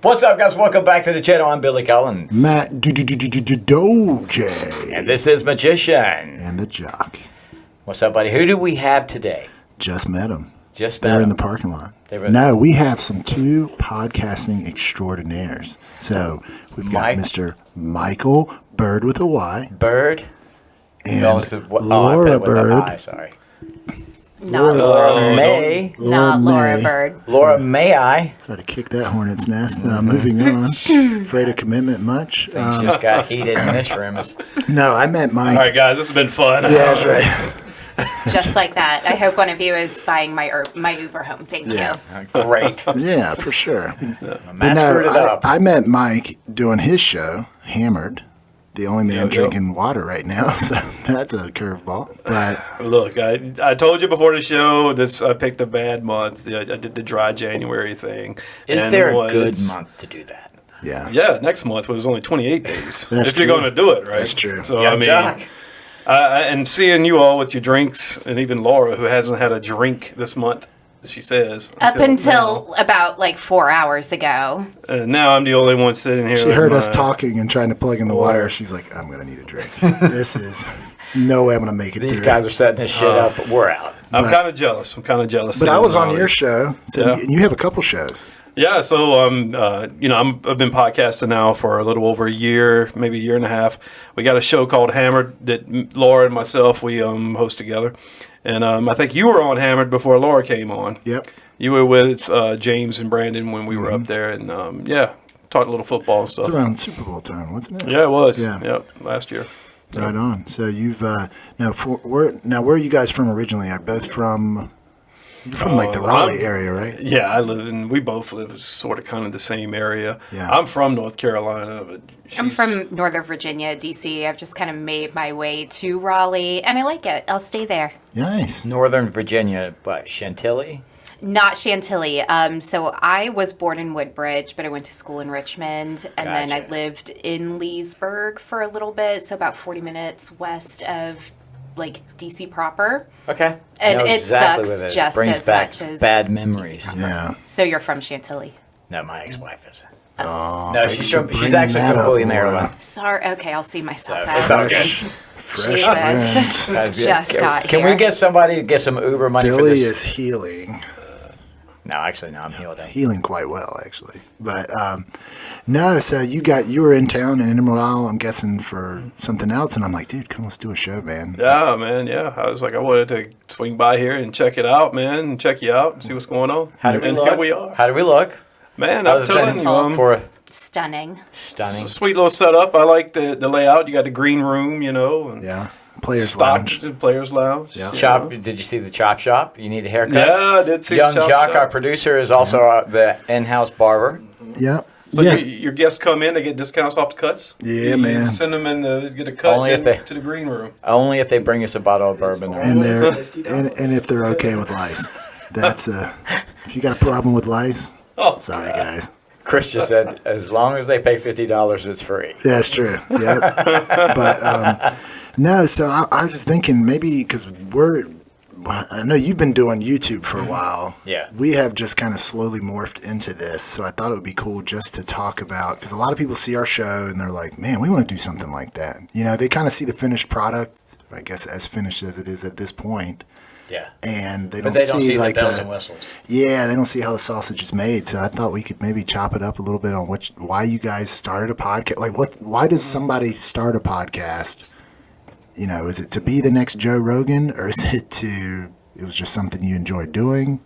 What's up, guys? Welcome back to the channel. I'm Billy Collins. Matt Doje. And this is Magician. And the Jock. What's up, buddy? Who do we have today? Just met them. They're in the parking lot. No, we have two podcasting extraordinaires. So we've got Mr. Michael Bird with a Y. Bird? And Laura Bird. Sorry. Laura May. Not Laura Bird. Laura May I. Sorry to kick that hornet's nest. Moving on. Afraid of commitment much? Things just got heated in this room. No, I meant Mike. All right, guys, this has been fun. Yeah, that's right. Just like that. I hope one of you is buying my Uber home. Thank you. Great. Yeah, for sure. Matt screwed it up. I met Mike doing his show, Hammered. The only man drinking water right now, so that's a curveball. But look, I told you before the show I picked a bad month. I did the dry January thing. Is there a good month to do that? Yeah, next month was only 28 days. That's if you're going to do it, right? That's true. So Yeah, Jock. and seeing you all with your drinks, and even Laura, who hasn't had a drink this month, she says. Up until about 4 hours ago. Now I'm the only one sitting here. She heard us talking and trying to plug in the wire. She's like, I'm going to need a drink. This is no way I'm going to make it These through. guys are setting this shit up, but we're out. I'm kind of jealous. But I was on your show, and you have a couple shows. Yeah, so I've been podcasting now for a little over a year, maybe a year and a half. We got a show called Hammered that Laura and myself we host together, and I think you were on Hammered before Laura came on. Yep. You were with James and Brandon when we were up there, and talked a little football and stuff. It's around Super Bowl time, wasn't it? Yeah, it was. Yeah. Yep, last year. Right on. So you've where are you guys from originally? Are both from? You're from the Raleigh area, right? Yeah, we both live sort of kind of the same area. Yeah. I'm from North Carolina, but I'm from Northern Virginia, D.C. I've just kind of made my way to Raleigh, and I like it. I'll stay there. Nice. Northern Virginia, Chantilly? Not Chantilly. So I was born in Woodbridge, but I went to school in Richmond, and then I lived in Leesburg for a little bit, so about 40 minutes west of DC proper. Okay. And it exactly sucks what just brings as back much as bad memories. DC. Yeah. So you're from Chantilly. No, my ex-wife is. Oh, No, she's actually from William Maryland. Sorry. Okay, I'll see myself It's out. all good. Fresh Jesus. winds. Just got Can here. we get somebody to get some Uber money for Billy this? is healing. No, actually, no, I'm healed. Healing quite well, actually. But no, so you were in town in Emerald Isle, I'm guessing, for something else, and I'm like, dude, come, let's do a show, man. Yeah, man. Yeah, I was like, I wanted to swing by here and check it out, man, and check you out and see what's going on. How do we and look? Here we are, How do we look? man. Other I'm telling than you, for a Stunning. stunning. sweet little setup. I like the layout. You got the green room, and Yeah. Players stocked Lounge. Players Lounge. Yeah. Chop. Did you see the chop shop? You need a haircut. Yeah, I did see Young the chop Jock, shop. our producer, is also the in-house barber. Yeah. So Yes. your guests come in, they get discounts off the cuts. Yeah, You man. Send them in to get a cut Only if they- to the green room. Only if they bring us a bottle of bourbon. And and if they're okay with lice. That's if you got a problem with lice, Oh, sorry guys. Chris just said, as long as they pay $50, it's free. That's true. Yep. But no, so I was just thinking maybe because I know you've been doing YouTube for a while. Yeah. We have just kind of slowly morphed into this. So I thought it would be cool just to talk about, because a lot of people see our show and they're like, man, we want to do something like that. They kind of see the finished product, I guess as finished as it is at this point. Yeah. And they But don't they don't see like the bells and whistles. Yeah, they don't see how the sausage is made. So I thought we could maybe chop it up a little bit on why you guys started a podcast. Like, why does somebody start a podcast? Is it to be the next Joe Rogan, or is it was just something you enjoyed doing?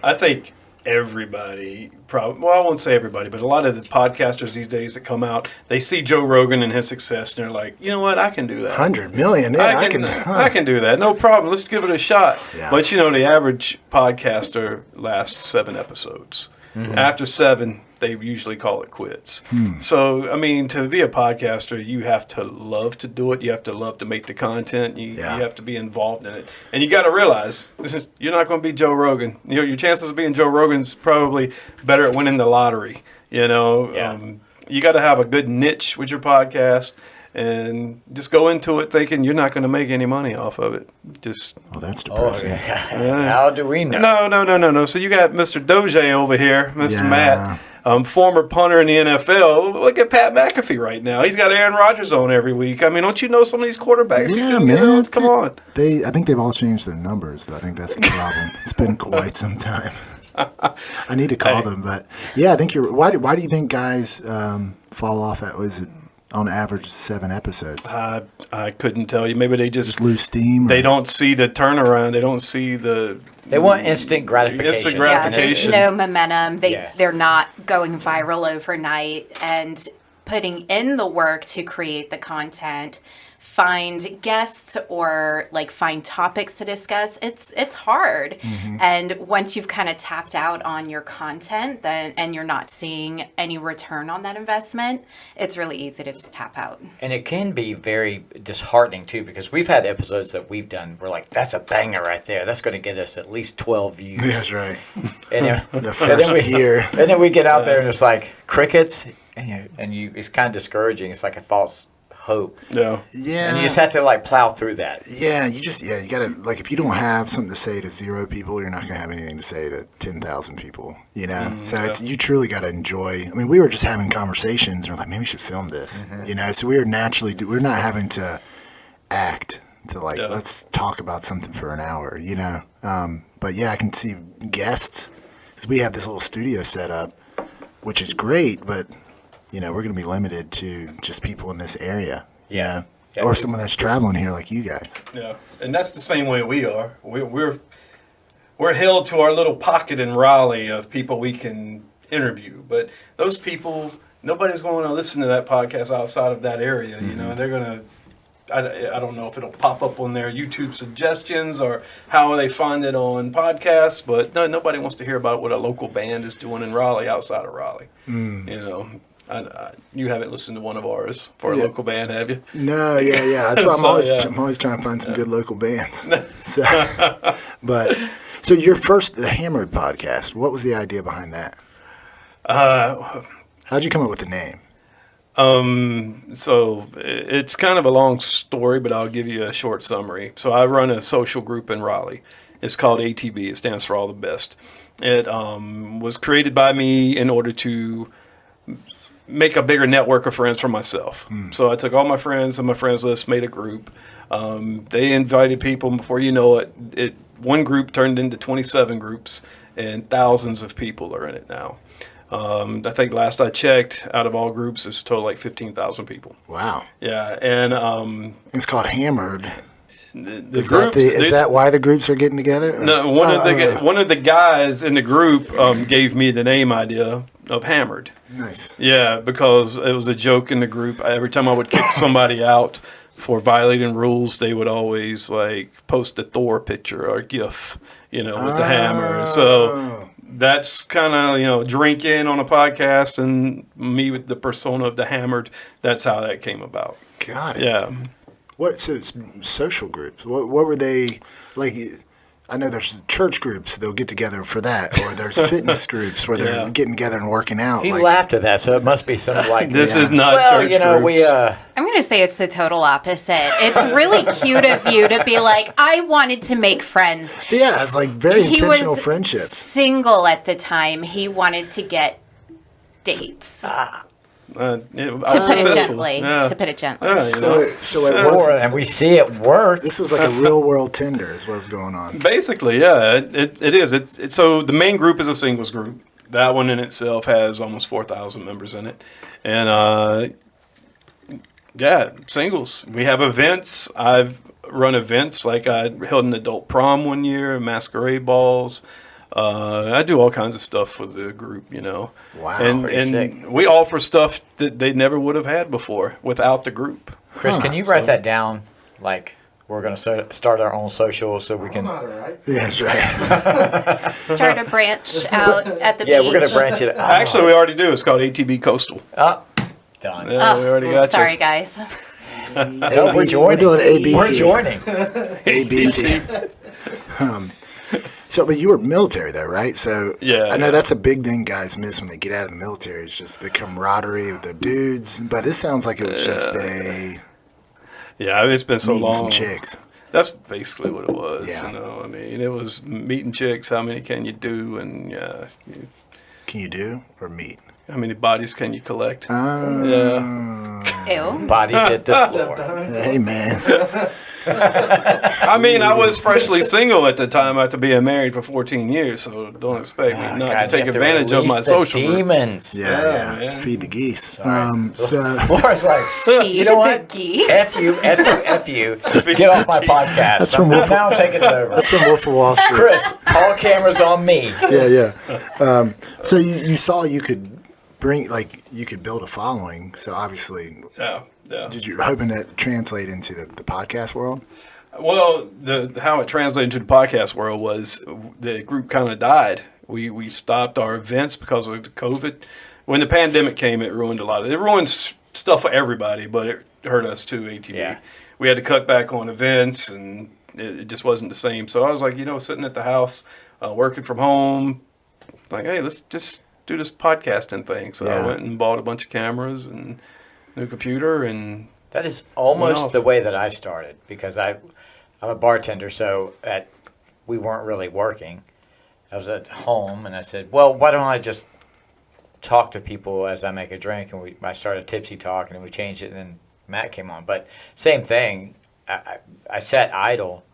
I think everybody, I won't say everybody, but a lot of the podcasters these days that come out, they see Joe Rogan and his success, and they're like, you know what, I can do that. 100 million, yeah, I can do that. No problem. Let's give it a shot. Yeah. But the average podcaster lasts 7 episodes. Mm-hmm. After 7, they usually call it quits. So, to be a podcaster, you have to love to do it. You have to love to make the content. You have to be involved in it. And you got to realize, you're not going to be Joe Rogan. Your chances of being Joe Rogan's probably better at winning the lottery. You got to have a good niche with your podcast. And just go into it thinking you're not going to make any money off of it. That's depressing. How do we know? No. So you got Mr. Doje over here, Mr. Yeah. Matt. former punter in the NFL. Look at Pat McAfee right now. He's got Aaron Rodgers on every week. I mean, don't you know some of these quarterbacks? Yeah, man. Come on. I think they've all changed their numbers. I think that's the problem. It's been quite some time. I need to call them, but yeah, I think you're. Why do you think guys fall off at? Was it on average 7 episodes? I couldn't tell you. Maybe they just Lose steam. They don't see the turnaround. They don't see the. They want instant gratification. Instant Yeah, gratification. there's no momentum. Yeah. They're not going viral overnight and putting in the work to create the content, find guests or like find topics to discuss. It's hard. And once you've kind of tapped out on your content then and you're not seeing any return on that investment, it's really easy to just tap out. And it can be very disheartening too, because we've had episodes that we've done. We're like, that's a banger right there. That's going to get us at least 12 views. That's right. And then, The first year. and then we get out there and it's like crickets, and you it's kind of discouraging. It's like a false hope. Yeah. Yeah. And you just have to like plow through that. Yeah, you gotta, like, if you don't have something to say to 0 people, you're not gonna have anything to say to 10,000 people, you know? So you truly gotta enjoy. I mean, we were just having conversations, and we're like, maybe we should film this, you know? So we're not having to act to like, let's talk about something for an hour, you know? But yeah, I can see guests, because we have this little studio set up, which is great, but you know, we're going to be limited to just people in this area, you know, Yeah, or someone that's traveling here like you guys. Yeah, and that's the same way we are. We're held to our little pocket in Raleigh of people we can interview, but those people, nobody's going to listen to that podcast outside of that area. You know, they're going to. I don't know if it'll pop up on their YouTube suggestions or how they find it on podcasts, but nobody wants to hear about what a local band is doing in Raleigh outside of Raleigh. You know. You haven't listened to one of ours for a local band, have you? No, yeah. That's why I'm So, always trying to find some good local bands. So, so your first, the Hammered podcast, what was the idea behind that? How'd you come up with the name? So it's kind of a long story, but I'll give you a short summary. So I run a social group in Raleigh. It's called ATB. It stands for All the Best. It was created by me in order to make a bigger network of friends for myself. So I took all my friends on my friends list, made a group. They invited people, and before you know it, one group turned into 27 groups, and thousands of people are in it now. I think last I checked, out of all groups, it's total like 15,000 people. Wow. Yeah, and It's called Hammered. the Is groups. is that why the groups are getting together? No, one of the guys in the group gave me the name idea of Hammered. Nice. Yeah, because it was a joke in the group. Every time I would kick somebody out for violating rules, they would always like post a Thor picture or GIF, you know, with the hammer. So that's kind of, drinking on a podcast and me with the persona of the Hammered. That's how that came about. Got it. Yeah. So it's social groups. What were they like? I know there's church groups, they'll get together for that, or there's fitness groups where they're getting together and working out. He laughed at that, so it must be something like This is not well, church you know, groups. I'm going to say it's the total opposite. It's really cute of you to be like, I wanted to make friends. Yeah, it's like very He intentional was friendships. single at the time. He wanted to get dates. To To put it gently. To put it gently. Yeah, So it Or, wasn't. and we see it work. This was like a real world Tinder, is what was going on. Basically, yeah, it is. It's so the main group is a singles group. That one in itself has almost 4,000 members in it, and singles. We have events. I've run events like I held an adult prom one year, masquerade balls. I do all kinds of stuff for the group, Wow. and Pretty sick. we offer stuff that they never would have had before without the group. Chris, can you write that down? Like, we're going to start our own social so we can. Yeah, that's right. Start a branch out at the Yeah, beach. we're going to branch it. Actually, we already do. It's called ATB Coastal. Oh, done. Yeah, we already got Sorry, you. guys. We're joining. We're doing ABT. We're joining. ABT. So, but you were military though, right? So Yeah, I know yeah. that's a big thing guys miss when they get out of the military. It's just the camaraderie of the dudes. But this sounds like it was just Yeah, it's been so meeting long. some chicks. That's basically what it was. Yeah. I mean, it was meeting chicks. How many can you do? And Can you do or meet? How many bodies can you collect? Ah. Yeah. Ew. Bodies hit the floor. Hey, man. I mean, I was freshly single at the time after being married for 14 years, so don't expect me not God, to you take have to advantage of release my the social group. demons. Yeah. man. Feed the geese. So Laura's like, you know what? Geese. F you, F you, F you. Get off my podcast. That's from Wolf- now I'm taking it over. that's from Wolf of Wall Street. Chris, all cameras on me. Yeah. So you saw you could you could build a following. So obviously, Yeah. did you hoping to translate into the podcast world? Well, how it translated into the podcast world was the group kind of died. We stopped our events because of the COVID. When the pandemic came, it ruined a lot. It ruined stuff for everybody, but it hurt us too, ATV. Yeah. We had to cut back on events, and it just wasn't the same. So I was like, sitting at the house, working from home, like, hey, let's just do this podcasting thing. So Yeah. I went and bought a bunch of cameras and new computer, and That is almost Well, the way that I started because I'm a bartender, so we weren't really working. I was at home, and I said, well, why don't I just talk to people as I make a drink? And I started Tipsy Talk, and we changed it, and then Matt came on. But same thing, I sat idle,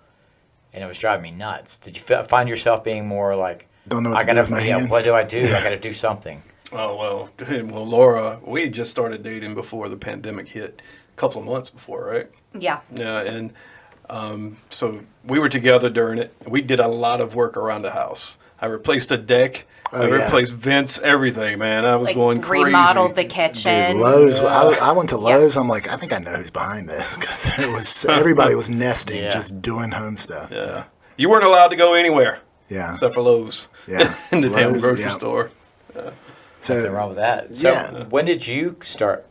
and it was driving me nuts. Did you find yourself being more like, Don't know what to do with my hands. what do? I got to do something. oh, well, Laura, we just started dating before the pandemic hit, a couple of months before, right? Yeah. Yeah, and so we were together during it. We did a lot of work around the house. I replaced a deck. Oh, I yeah. replaced vents, everything, man. I was Like going crazy. remodeled the kitchen. Dude, Lowe's. I went to Lowe's. I'm like, I think I know who's behind this because everybody was nesting, Yeah. just doing home stuff. Yeah. You weren't allowed to go anywhere Yeah. except for Lowe's. Yeah. In the damn Lowe's, grocery yeah. store. Nothing So wrong with that. So Yeah. when did you start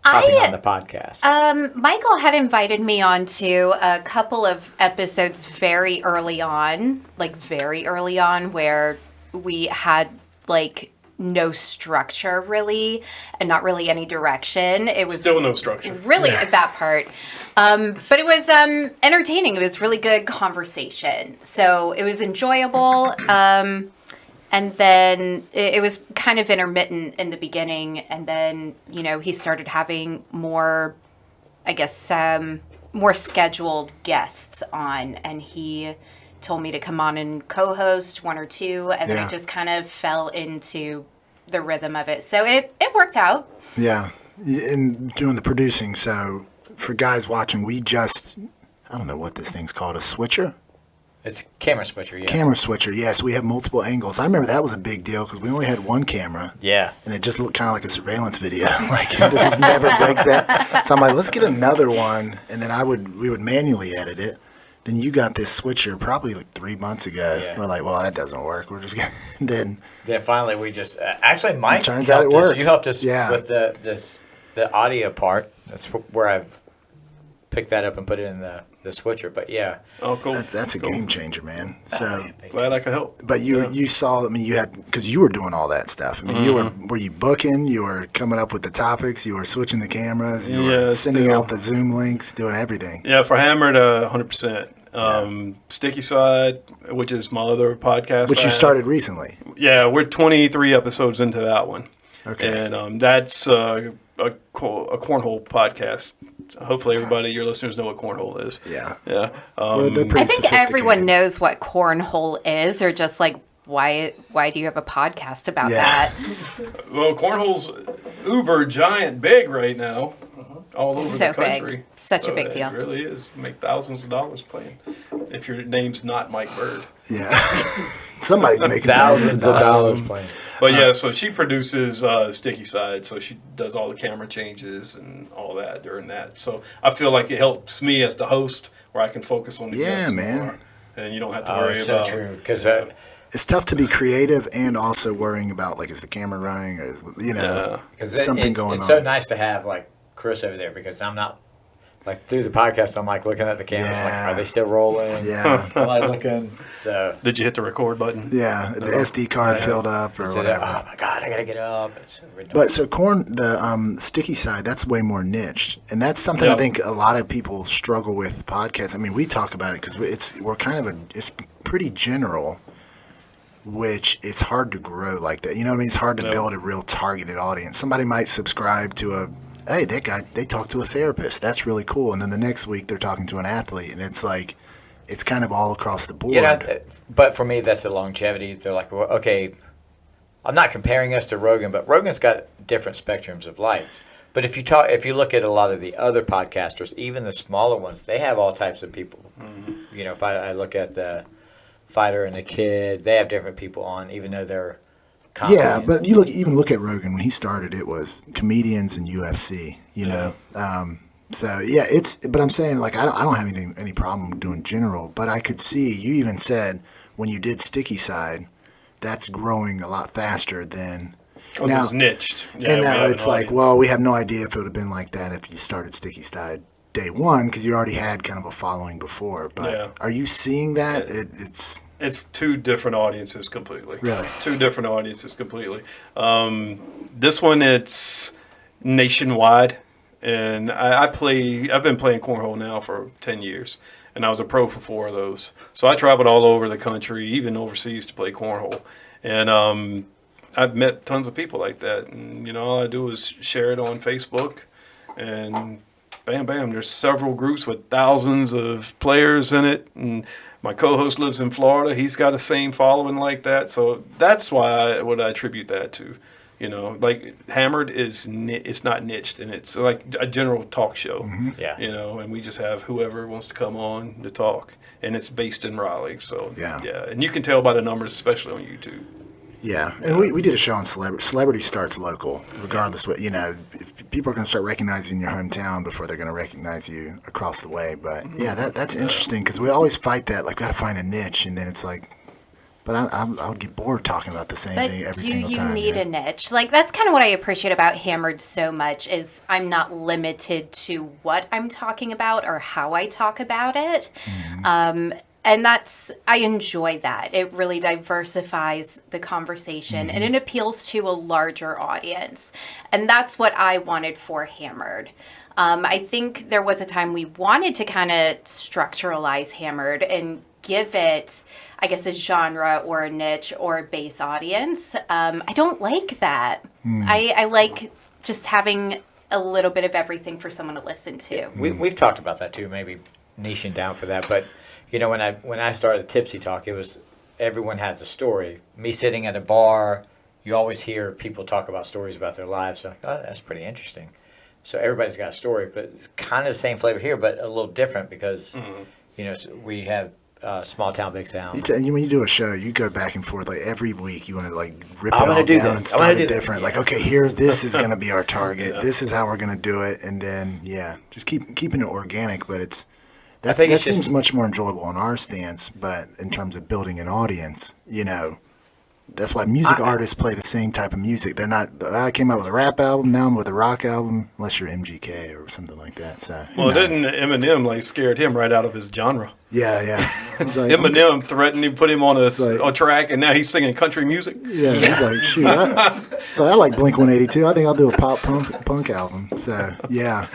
popping on the podcast? Michael had invited me on to a couple of episodes very early on, where we had like no structure really and not really any direction. It was Still no structure. really that part. But it was entertaining. It was really good conversation. So it was enjoyable. And then it was kind of intermittent in the beginning. And then, he started having more, I guess, more scheduled guests on. And he told me to come on and co-host one or two. And then Yeah. I just kind of fell into the rhythm of it. So it worked out. yeah, and doing the producing. So for guys watching, I don't know what this thing's called, a switcher. It's a camera switcher, yeah. Camera switcher, yes. We have multiple angles. I remember that was a big deal because we only had one camera. Yeah. And it just looked kind of like a surveillance video. Like, this just never breaks that. So I'm like, let's get another one. And then we would manually edit it. Then you got this switcher probably like 3 months ago. Yeah. We're like, well, that doesn't work. We're just going to, then, Then finally we just actually Mike Turns out it helped us. works. You helped us Yeah. with the audio part. That's where I picked that up and put it in the switcher. But yeah, Oh, cool. that's a Cool. game changer, man. So, Glad I could help. but you saw, I mean, you had, because you were doing all that stuff. I mean, were you booking? You were coming up with the topics. You were switching the cameras. You were Yeah, sending still. out the Zoom links, doing everything. Yeah, for Hammered, 100%. Sticky Side, which is my other podcast. Which I you have. started recently. Yeah, we're 23 episodes into that one. Okay. And that's a cornhole podcast. Hopefully, everybody, your listeners, know what cornhole is. Yeah. Yeah. Well, they're I pretty think everyone sophisticated. knows what cornhole is, or just like, why do you have a podcast about Yeah. that? Well, cornhole's uber giant big right now, all over So the country. big. Such a big It deal. really is. You make thousands of dollars playing if your name's not Mike Bird. Yeah. Somebody's making thousands of dollars. playing. But yeah, so she produces Sticky Side, so she does all the camera changes and all that during that. So I feel like it helps me as the host, where I can focus on the Yeah, guests man. more, and you don't have to Oh, worry it's so about. true. Because It's tough to be creative and also worrying about, like, is the camera running or, something going it's on. so nice to have like Chris over there because I'm not like through the podcast. I'm like looking at the cameras, like, Yeah. are they still rolling? Yeah. Am I looking? So. Did you hit the record button? Yeah. The SD card Yeah. filled up or So whatever. oh my god, I gotta get up. It's But so the Sticky Side, that's way more niche, and that's something I Yeah. think a lot of people struggle with podcasts. I mean, we talk about it because it's pretty general. which it's hard to grow like that. You know what I mean? It's hard to build a real targeted audience. Somebody might subscribe to hey, that guy, they talk to a therapist. That's really cool. And then the next week they're talking to an athlete. And it's like, it's kind of all across the board. But for me, that's the longevity. They're like, well, okay, I'm not comparing us to Rogan, but Rogan's got different spectrums of lights. But if you look at a lot of the other podcasters, even the smaller ones, they have all types of people. Mm-hmm. You know, if I look at the Fighter and the Kid, they have different people on, even though they're comedy. Yeah, but you look at Rogan when he started. It was comedians and UFC. You know, so yeah, But I'm saying, like, I don't have any problem doing general. But I could see you even said when you did Sticky Side, that's growing a lot faster than. Because it's niched. Yeah, and now it's like, well, we have no idea if it would have been like that if you started Sticky Side day one, because you already had kind of a following before. But are you seeing that? It's two different audiences completely. Really? Two different audiences completely. This one, it's nationwide. And I've been playing cornhole now for 10 years. And I was a pro for 4 of those. So I traveled all over the country, even overseas, to play cornhole. And I've met tons of people like that. And, you know, all I do is share it on Facebook. And bam, bam, there's several groups with thousands of players in it. And my co-host lives in Florida. He's got the same following like that. So that's why what I attribute that to. You know, like Hammered it's not niched, and it's like a general talk show. Mm-hmm. Yeah. You know, and we just have whoever wants to come on to talk, and it's based in Raleigh. So yeah, and you can tell by the numbers, especially on YouTube. Yeah, and we did a show on celebrity. Celebrity starts local, regardless what, you know, if people are going to start recognizing your hometown before they're going to recognize you across the way. But yeah, that's interesting, because we always fight that, like, got to find a niche, and then it's like, but I would get bored talking about the same thing every single time. Do you need a niche? Like, that's kind of what I appreciate about Hammered so much, is I'm not limited to what I'm talking about or how I talk about it. Mm-hmm. And I enjoy that. It really diversifies the conversation, and it appeals to a larger audience. And that's what I wanted for Hammered. I think there was a time we wanted to kind of structuralize Hammered and give it, I guess, a genre or a niche or a base audience. I don't like that. I like just having a little bit of everything for someone to listen to. We've talked about that too, maybe niching down for that. But you know, when I started Tipsy Talk, it was everyone has a story. Me sitting at a bar, you always hear people talk about stories about their lives. You're like, oh, that's pretty interesting. So everybody's got a story, but it's kind of the same flavor here, but a little different because you know, we have Small Town Big Sound. When you do a show, you go back and forth, like, every week you want to, like, rip I'm it all gonna do down this. and start it different. Yeah. Like, okay, this is going to be our target. This is how we're going to do it. And then, just keeping it organic, but that seems much more enjoyable on our stance. But in terms of building an audience, you know, that's why music artists play the same type of music. They're not, I came out with a rap album, now I'm with a rock album, unless you're MGK or something like that. So, didn't Eminem scared him right out of his genre? Yeah. He's like, Eminem threatened to put him on a track, and now he's singing country music. Yeah, he's like, shoot, I like Blink-182. I think I'll do a pop punk album. So, yeah.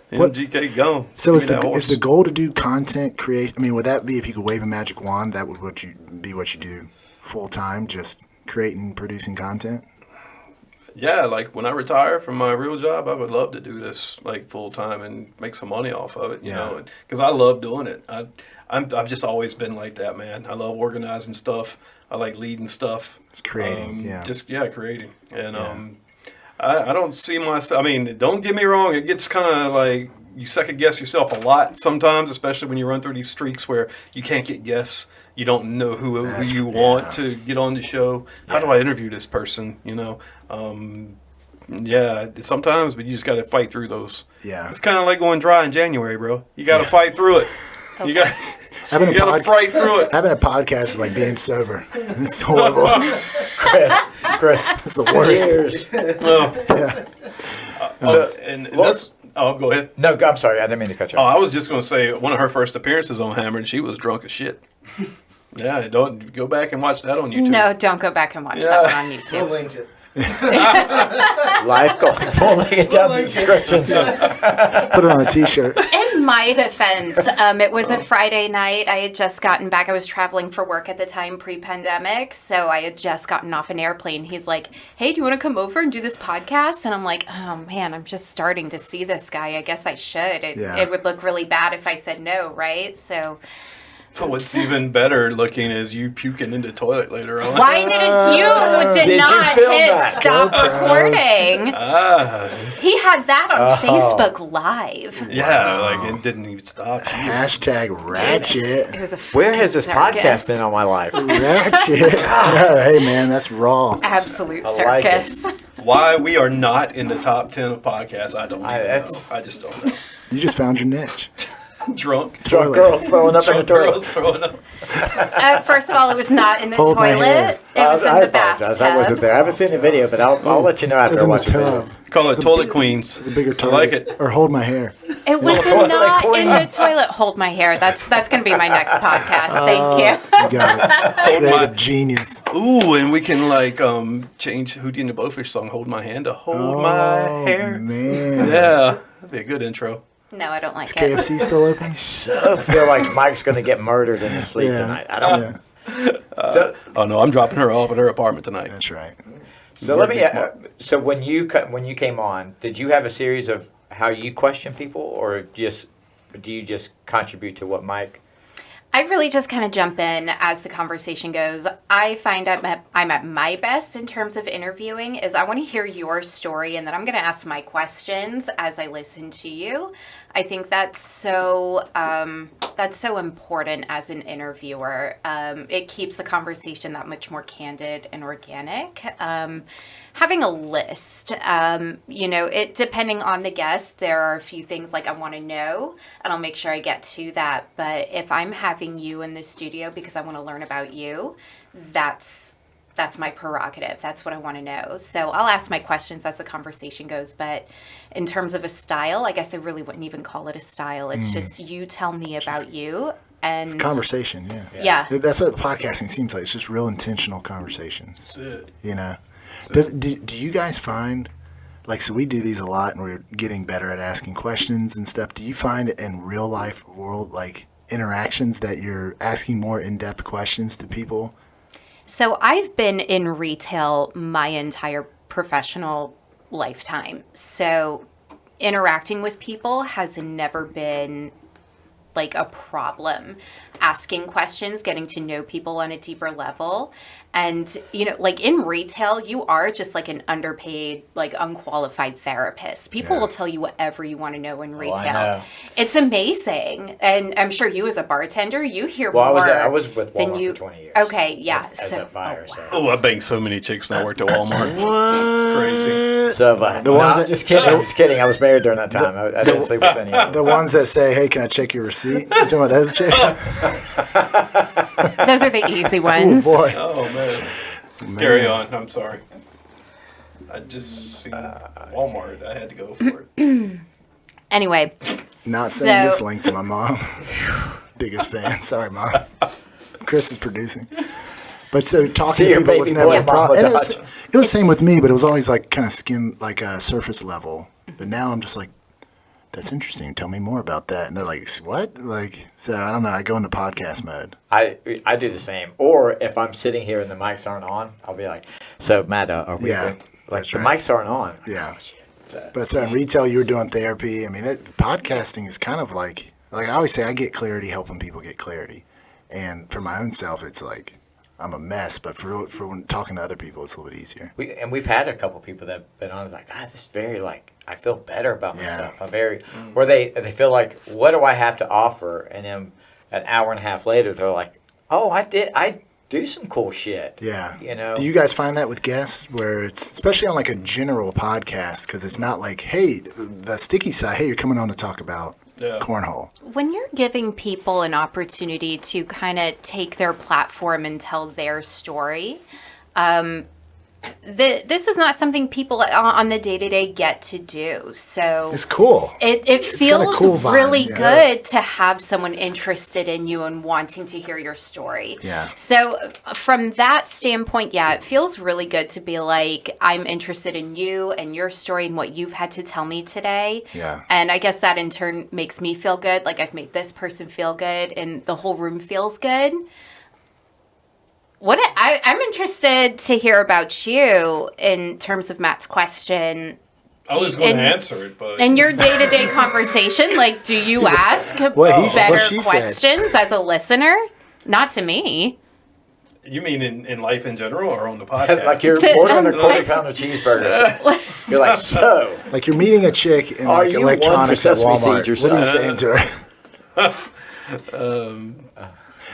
MGK gone. So is the goal to do content creation? I mean, would that be, if you could wave a magic wand, that would what you do full time, just creating, producing content? Yeah, like when I retire from my real job, I would love to do this like full time and make some money off of it. You know, because I love doing it. I've just always been like that, man. I love organizing stuff. I like leading stuff. It's creating, creating. And I don't see myself. I mean, don't get me wrong. It gets kind of like you second guess yourself a lot sometimes, especially when you run through these streaks where you can't get guests. You don't know who you want to get on the show. How do I interview this person? You know, sometimes, but you just got to fight through those. Yeah, it's kind of like going dry in January, bro. You got to fight through it. You got to fight through it. Having a podcast is like being sober. It's horrible. Chris, it's the worst. Cheers. Go ahead. No, I'm sorry. I didn't mean to cut you off. I was just going to say, one of her first appearances on Hammered, she was drunk as shit. Yeah, don't go back and watch that on YouTube. No, don't go back and watch that one on YouTube. We'll link it. Live goal. We'll link it down in the descriptions. Put it on a t-shirt. And in my defense, it was a Friday night. I had just gotten back. I was traveling for work at the time, pre-pandemic, so I had just gotten off an airplane. He's like, "Hey, do you want to come over and do this podcast?" And I'm like, "Oh man, I'm just starting to see this guy. I guess I should. It would look really bad if I said no, right?" So. But what's even better looking is you puking in the toilet later on. Why didn't you? Did not film hit that? stop recording. He had that on Oh. Facebook Live. Yeah, like it didn't even stop. Hashtag ratchet. It was a Where has this freaking podcast circus. been all my life? Ratchet. Hey man, that's raw. Absolute I like it. circus. Why we are not in the top 10 of podcasts, I don't even know. I just don't know. You just found your niche. Drunk. Drunk girls throwing up in the Drunk toilet. girls throwing up. First of all, it was not in the Hold my toilet. hand. It was I in the apologize. I wasn't bathtub. there. I haven't seen the video, but I'll let you know It's after I in the watch the video. tub. Call it It's a toilet big- queens. It's a bigger I target. like it. Or hold my hair. It was Toilet not in the queen. toilet. Hold my hair. That's going to be my next podcast. Thank you. You got it. Hold my, Creative genius. ooh, and we can like change Hootie and the Blowfish song, Hold My Hand, to Hold My Hair. Man. Yeah, that'd be a good intro. No, I don't like Is it. KFC still open? I feel like Mike's going to get murdered in his sleep Yeah. tonight. I don't. Yeah, So, Oh no, I'm dropping her off at her apartment tonight. that's right. so let me. So when you came on, did you have a series of how you question people, or do you just contribute to what Mike? I really just kind of jump in as the conversation goes. I find I'm at my best in terms of interviewing is I want to hear your story and then I'm going to ask my questions as I listen to you. I think that's so important as an interviewer. It keeps the conversation that much more candid and organic. Having a list, it depending on the guest, there are a few things like I want to know, and I'll make sure I get to that. But if I'm having you in the studio because I want to learn about you, that's my prerogative. That's what I want to know. So I'll ask my questions as the conversation goes. But in terms of a style, I guess I really wouldn't even call it a style. It's just you tell me about you. And It's conversation, yeah. yeah. That's what podcasting seems like. It's just real intentional conversations. That's it. You know, do you guys find, like, so we do these a lot and we're getting better at asking questions and stuff. Do you find in real life world, like, interactions that you're asking more in-depth questions to people? So I've been in retail my entire professional lifetime. So interacting with people has never been like a problem. Asking questions, getting to know people on a deeper level. And, like in retail, you are just like an underpaid, like unqualified therapist. People will tell you whatever you want to know in retail. know. It's amazing. And I'm sure you as a bartender, you hear Well, more. I was with than Walmart you- for 20 years. Okay, yeah. As a buyer, so. Oh, I banged so many chicks when I worked at Walmart. It's crazy. So The ones that- just kidding. I'm just kidding. I was married during that time. I didn't sleep with any of them. The ones that say, "Hey, can I check your receipt?" You talking about those chicks? Those are the easy Oh ones. boy. Oh man. Carry on. I'm sorry. I just seen Walmart. I had to go for it. Anyway, Not sending this So- link to my mom. Biggest fan. Sorry, Mom. Chris is producing. But so talking See to your people was baby never boy, a problem. Mama And it Dodge. was same with me, but it was always like kind of skim, like surface level. But now I'm just like, that's interesting. Tell me more about that. And they're like, what? Like, so I don't know. I go into podcast mode. I do the same. Or if I'm sitting here and the mics aren't on, I'll be like, "So Matt, are we Yeah, good?" Like that's the right. mics aren't on. Yeah. Oh, shit. So- But so in retail, you were doing therapy. I mean, podcasting is kind of like I always say, I get clarity helping people get clarity. And for my own self, it's like I'm a mess. But for when talking to other people, it's a little bit easier. We've had a couple people that have been on. It's like, God, this is very like I feel better about Yeah. myself. I'm very, where they feel like, what do I have to offer? And then an hour and a half later, they're like, oh, I do some cool shit. Yeah. You know. Do you guys find that with guests where it's, especially on like a general podcast, because it's not like, hey, the sticky side, hey, you're coming on to talk about cornhole. when you're giving people an opportunity to kind of take their platform and tell their story, this is not something people on the day-to-day get to do. So It's cool. it got a feels cool vibe, really yeah. good to have someone interested in you and wanting to hear your story. Yeah. So from that standpoint, yeah, it feels really good to be like, I'm interested in you and your story and what you've had to tell me today. Yeah. And I guess that in turn makes me feel good. Like I've made this person feel good and the whole room feels good. I'm interested to hear about you in terms of Matt's question. I was going to In- answer it, but In your day-to-day conversation, like, do you ask what better she said. questions as a listener? Not to me. you mean in life in general or on the podcast? Like you're To- ordering a I'm quarter like- pound of cheeseburgers. You're like, so Like you're meeting a chick in Are like you one electronics for at Sesame Walmart. Seeds What are you yourself? saying to her?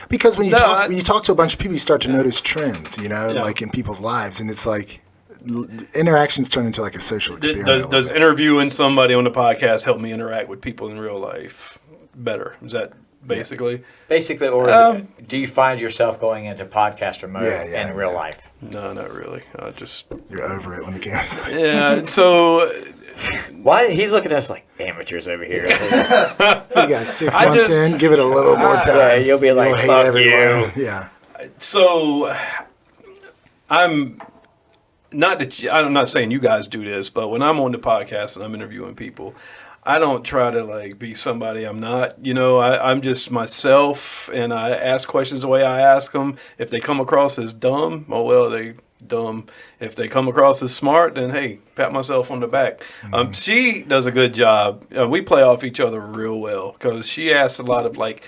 Because when you when you talk to a bunch of people, you start to notice trends, you know, Yeah. like in people's lives, and it's like interactions turn into like a social experiment. a little Does bit. interviewing somebody on the podcast help me interact with people in real life better? Is that basically? basically, or is it, do you find yourself going into podcaster mode Yeah, in real life? No, not really. I just You're over it when the camera's like, yeah. So Why he's looking at us like amateurs over here? you got 6 I months just- in, give it a little more time. Yeah, you'll be like, hate "Fuck everyone." Yeah. so I'm not that I'm not saying you guys do this, but when I'm on the podcast and I'm interviewing people, I don't try to like be somebody I'm not. You know, I'm just myself, and I ask questions the way I ask them. If they come across as dumb, oh well, they dumb. If they come across as smart, then hey, pat myself on the back. She does a good job. We play off each other real well because she asks a lot of like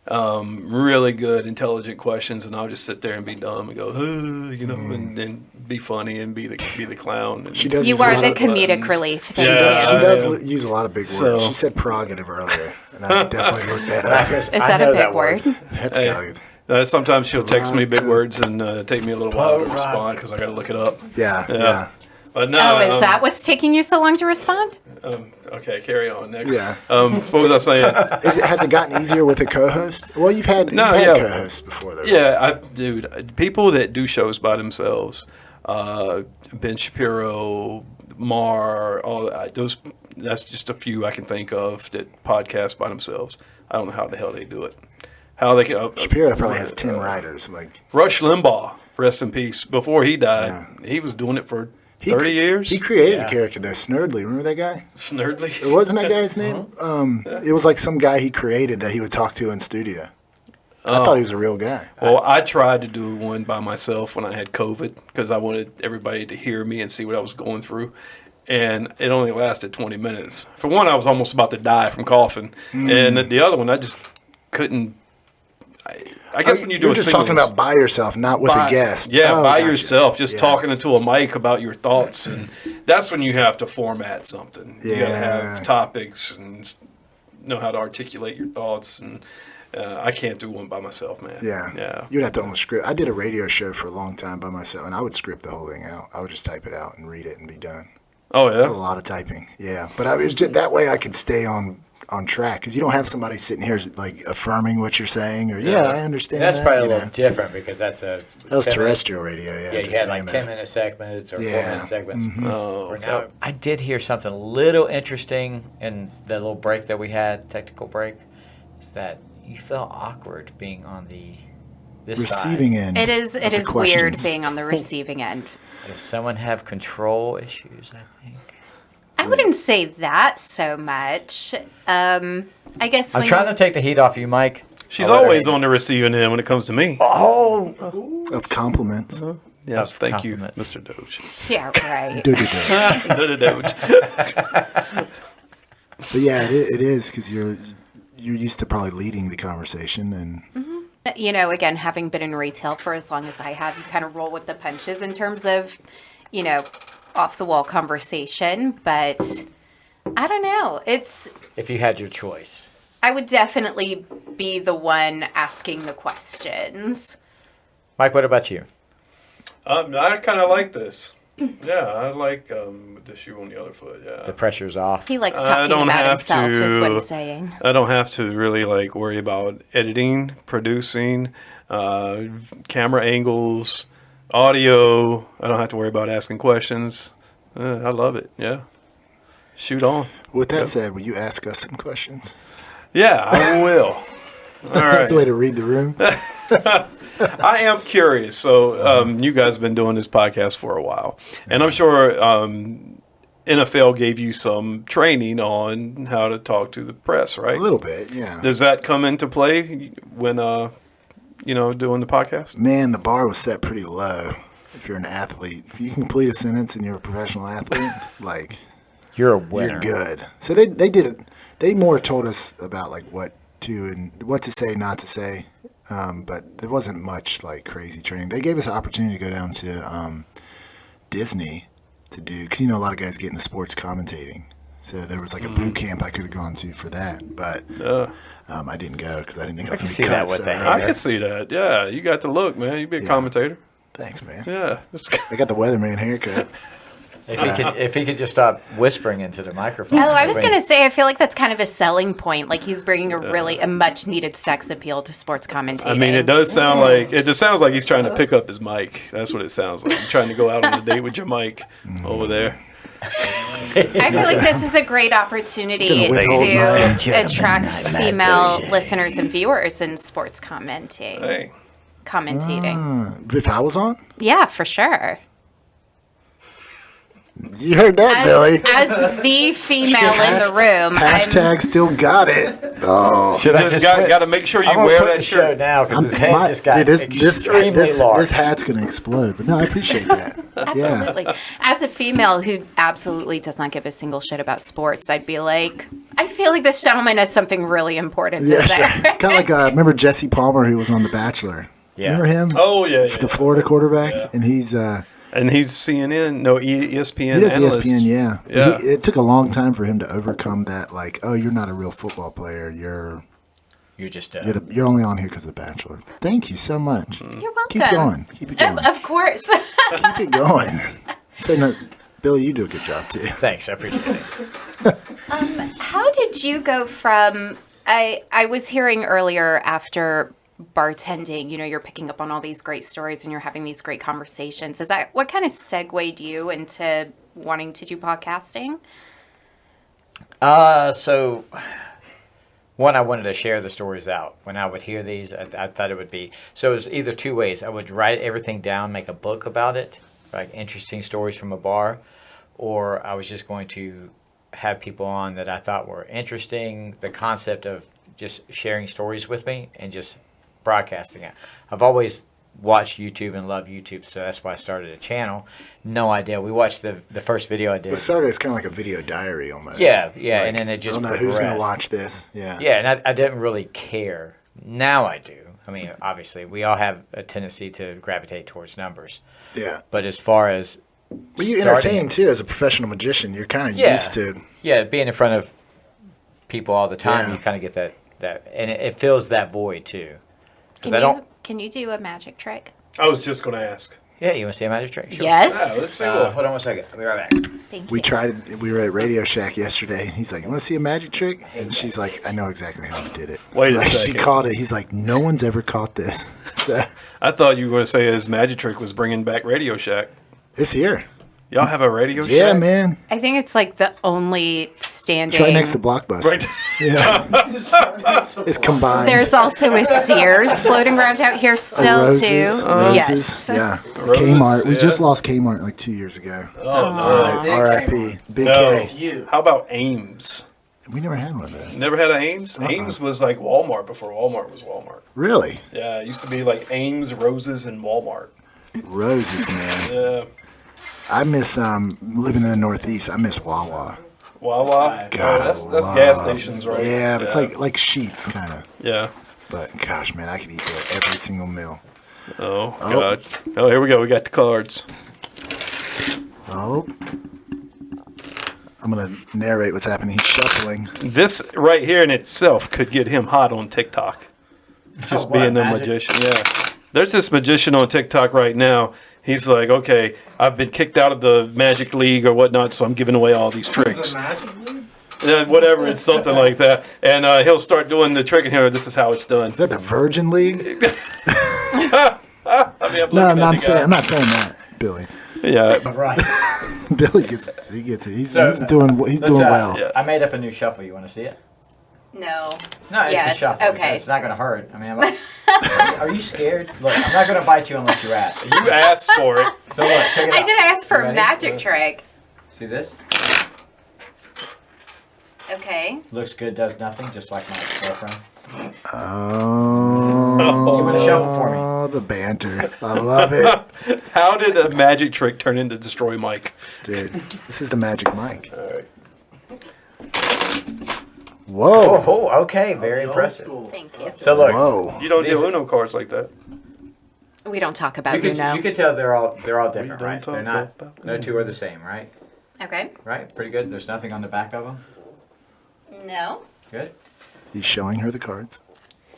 really good, intelligent questions, and I'll just sit there and be dumb and go, you know, and then be funny and be the clown. And She does. You use a are lot the of- comedic buttons. relief. She Thank does, she you. does use a lot of big words. So- She said prerogative earlier, and I definitely looked that up. Is that a big word? That's Hey. good. Sometimes she'll text me big words and take me a little while to respond because I got to look it up. Yeah. But no, Oh, is that what's taking you so long to respond? okay? Carry on next. Yeah. What was I saying? Has it gotten easier with a co-host? Well, you've had No, you've had yeah. co-hosts before, though. Yeah, dude, people that do shows by themselves, Ben Shapiro, Mar, all those. That's just a few I can think of that podcast by themselves. I don't know how the hell they do it. How they can. Shapiro probably has 10 writers. Like Rush Limbaugh, rest in peace. Before he died, he was doing it for 30 years. He created a character though, Snurdly. Remember that guy? Snurdly. It wasn't that guy's name. It was like some guy he created that he would talk to in studio. I thought he was a real guy. Well, I tried to do one by myself when I had COVID because I wanted everybody to hear me and see what I was going through. And it only lasted 20 minutes. For one, I was almost about to die from coughing. And the other one, I just couldn't. I guess when you do You're a just singles- talking about by yourself, not with a guest. Yeah, Oh, by gotcha. yourself, just Yeah. talking into a mic about your thoughts. And that's when you have to format something. You got to Yeah. have topics and know how to articulate your thoughts. And I can't do one by myself, man. Yeah. Yeah. You'd have to almost script. I did a radio show for a long time by myself, and I would script the whole thing out. I would just type it out and read it and be done. Oh, A yeah. lot of typing. Yeah. But I was just that way I could stay on track because you don't have somebody sitting here like affirming what you're saying or I understand. That's that, probably a you little know. different because that's a That was 10 minute- terrestrial radio. Yeah. Yeah, you just had like AM. 10-minute segments or 4-minute segments. Oh, Or so- now, I did hear something a little interesting in the little break that we had, technical break, is that you felt awkward being on this Receiving side. end. It is of the weird questions. being on the receiving end. Does someone have control issues, I think? I wouldn't say that so much. I guess I'm when trying to take the heat off you, Mike. She's I'll let her always in. on the receiving end when it comes to me. Oh! Of compliments. Yes, Of thank you, compliments. Mr. Doge. Yeah, right. Do-do-do. Doge. But yeah, it is because you're used to probably leading the conversation and You know, again, having been in retail for as long as I have, you kind of roll with the punches in terms of, you know, off the wall conversation. But I don't know. If you had your choice. I would definitely be the one asking the questions. Mike, what about you? I kind of like this. Yeah, I like the shoe on the other foot. The Yeah, pressure's off. He likes I talking don't about have himself, is what to- he's saying. I don't have to really like worry about editing, producing, camera angles, audio. I don't have to worry about asking questions. I love it. Yeah. Shoot on. With that said, will you ask us some questions? Yeah, I will. All right. That's a way to read the room. I am curious. So, you guys have been doing this podcast for a while, and I'm sure NFL gave you some training on how to talk to the press, right? A little bit, yeah. Does that come into play when doing the podcast? Man, the bar was set pretty low. If you're an athlete, if you can complete a sentence and you're a professional athlete, like You're a winner. you're good. So they did it. They more told us about like what to say, not to say. But there wasn't much like crazy training. They gave us an opportunity to go down to Disney to do, because a lot of guys get into sports commentating. So there was like a boot camp I could have gone to for that, but I didn't go because I didn't think I was can going to see be that cut. with so the hair. I could see that. Yeah, you got the look, man. You be a commentator. Thanks, man. Yeah. I got the weatherman haircut. If he could just stop whispering into the microphone. Oh, I was going to say, I feel like that's kind of a selling point. Like he's bringing a much needed sex appeal to sports commentating. I mean, it does sound like it just sounds like he's trying to pick up his mic. That's what it sounds like. He's trying to go out on a date with your mic over there. I feel like this is a great opportunity Gonna withhold mine. to attract female listeners and viewers in sports commentating. Hey, If I was on, Yeah, for sure. you heard that, Billy. As the female in the room, Hashtag still got it. Oh, Should I just put- got to make sure you I'm gonna wear put that the show shirt. now because his head just got dude, extremely large. this hat's gonna explode. But no, I appreciate that. absolutely. As a female who absolutely does not give a single shit about sports, I'd be like, I feel like this gentleman has something really important Yeah, to say. sure. It's kind of like remember Jesse Palmer who was on The Bachelor. Yeah. Remember him? Oh yeah, The Florida quarterback, and he's and he's CNN, no ESPN. he does analyst. ESPN, yeah. But Yeah. it took a long time for him to overcome that. Like, oh, you're not a real football player. You're You're just you're only on here because of The Bachelor. Thank you so much. You're welcome. Keep going. Keep it going. Of course. Keep it going. Say no, Billy, you do a good job too. Thanks, I appreciate it. How did you go from I was hearing earlier after bartending, you're picking up on all these great stories and you're having these great conversations. Is that what kind of segued you into wanting to do podcasting? So one, I wanted to share the stories out. When I would hear these, I thought it would be, so it was either two ways. I would write everything down, make a book about it, like interesting stories from a bar, or I was just going to have people on that I thought were interesting, the concept of just sharing stories with me and just broadcasting it. I've always watched YouTube and love YouTube, so that's why I started a channel. No idea. We watched the first video I did. It started as kind of like a video diary almost. Yeah, Like, and then it just I don't know who's going to progressed. watch this. Yeah. Yeah, and I didn't really care. Now I do. I mean, obviously, we all have a tendency to gravitate towards numbers. Yeah. But as far as But you starting- entertain too as a professional magician. You're kind of Yeah. used to. Yeah, being in front of people all the time, Yeah. you kind of get that, and it fills that void too. Because I don't. Can you do a magic trick? I was just going to ask. Yeah, you want to see a magic trick? Sure. Yeah, Yes. let's see. Hold on one second. I'll be right back. Thank We you. tried it. We were at Radio Shack yesterday, and he's like, "You want to see a magic trick?" And she's like, "I know exactly how you did it." Wait a Like, She second. caught it. He's like, "No one's ever caught this." So I thought you were going to say his magic trick was bringing back Radio Shack. it's here. Y'all have a Radio Shack? Yeah, man. I think it's like the only standing. It's right next to Blockbuster. Right. Yeah. It's combined. There's also a Sears floating around out here still Roses. too. Roses. Yes. Yeah. Roses, Kmart. We yeah. just lost Kmart like 2 years ago. Oh, no. R.I.P. Big No. K. How about Ames? We never had one of those. Never had an Ames? Ames was like Walmart before Walmart was Walmart. Really? Yeah, it used to be like Ames, Roses, and Walmart. Roses, man. Yeah. I miss living in the Northeast. I miss Wawa. Wawa. God, that's I gas love- stations, right? Yeah, but it's like Sheets kind of. Yeah. But gosh, man, I could eat there every single meal. Oh, God. Oh, here we go. We got the cards. Oh. I'm going to narrate what's happening. He's shuffling. This right here in itself could get him hot on TikTok. Just what, being a magic? magician. Yeah. There's this magician on TikTok right now. He's like, okay, I've been kicked out of the Magic League or whatnot, so I'm giving away all these tricks. Yeah, whatever, it's something like that. And he'll start doing the trick, and here, this is how it's done. Is that the Virgin League? I mean, No, I'm I'm not saying that, Billy. Yeah. Right. Billy gets it. He's So, doing well. Yeah. I made up a new shuffle. You want to see it? No. No, it's a Yes, shuffle. okay. It's not going to hurt. I mean, are you scared? Look, I'm not going to bite you unless you ask. You asked for it. So look, check it out. I did ask for a Ready? magic Look. trick. See this? Okay. Looks good, does nothing, just like my girlfriend. Oh, You want to shuffle for me? the banter. I love it, How did a magic trick turn into Destroy Mike? dude. This is the magic mic. All right. Whoa, Oh, okay, very impressive. Thank you. So look, whoa. You don't These- do Uno cards like that. We don't talk about you Uno. could tell they're all different, don't right? talk They're not. about No two are the same, right? Okay. Right? Pretty good. There's nothing on the back of them. No. Good. He's showing her the cards.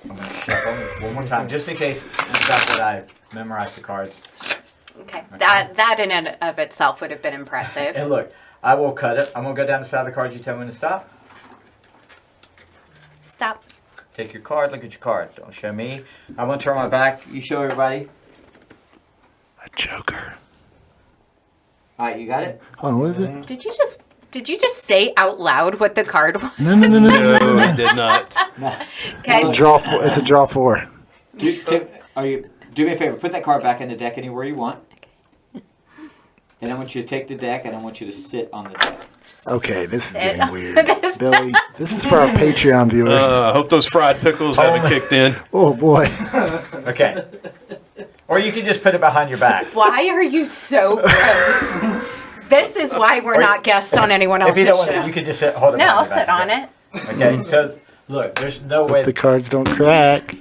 I'm gonna shuffle one more time, just in case it's not that I memorized the cards. Okay. That in and of itself would have been impressive. And look, I will cut it. I'm gonna go down the side of the cards. You tell me when to stop. Stop. Take your card. Look at your card. Don't show me. I'm gonna turn my back. You show everybody. A joker. All right, you got it. Hold on, what is it? Did you just say out loud what the card was? No. No, I did not. Okay. It's a draw. It's a draw 4. Do me a favor. Put that card back in the deck anywhere you want. And I want you to take the deck, and I want you to sit on the deck. Okay, this is Sit getting on weird. this Billy, this is for our Patreon viewers. I hope those fried pickles haven't kicked in. Oh boy. Okay. Or you can just put it behind your back. Why are you so gross? This is why we're not guests on anyone If else's you don't want show. to, you can just hold it. No, behind I'll your back sit on again. it. Okay. So look, there's no way. The cards don't crack.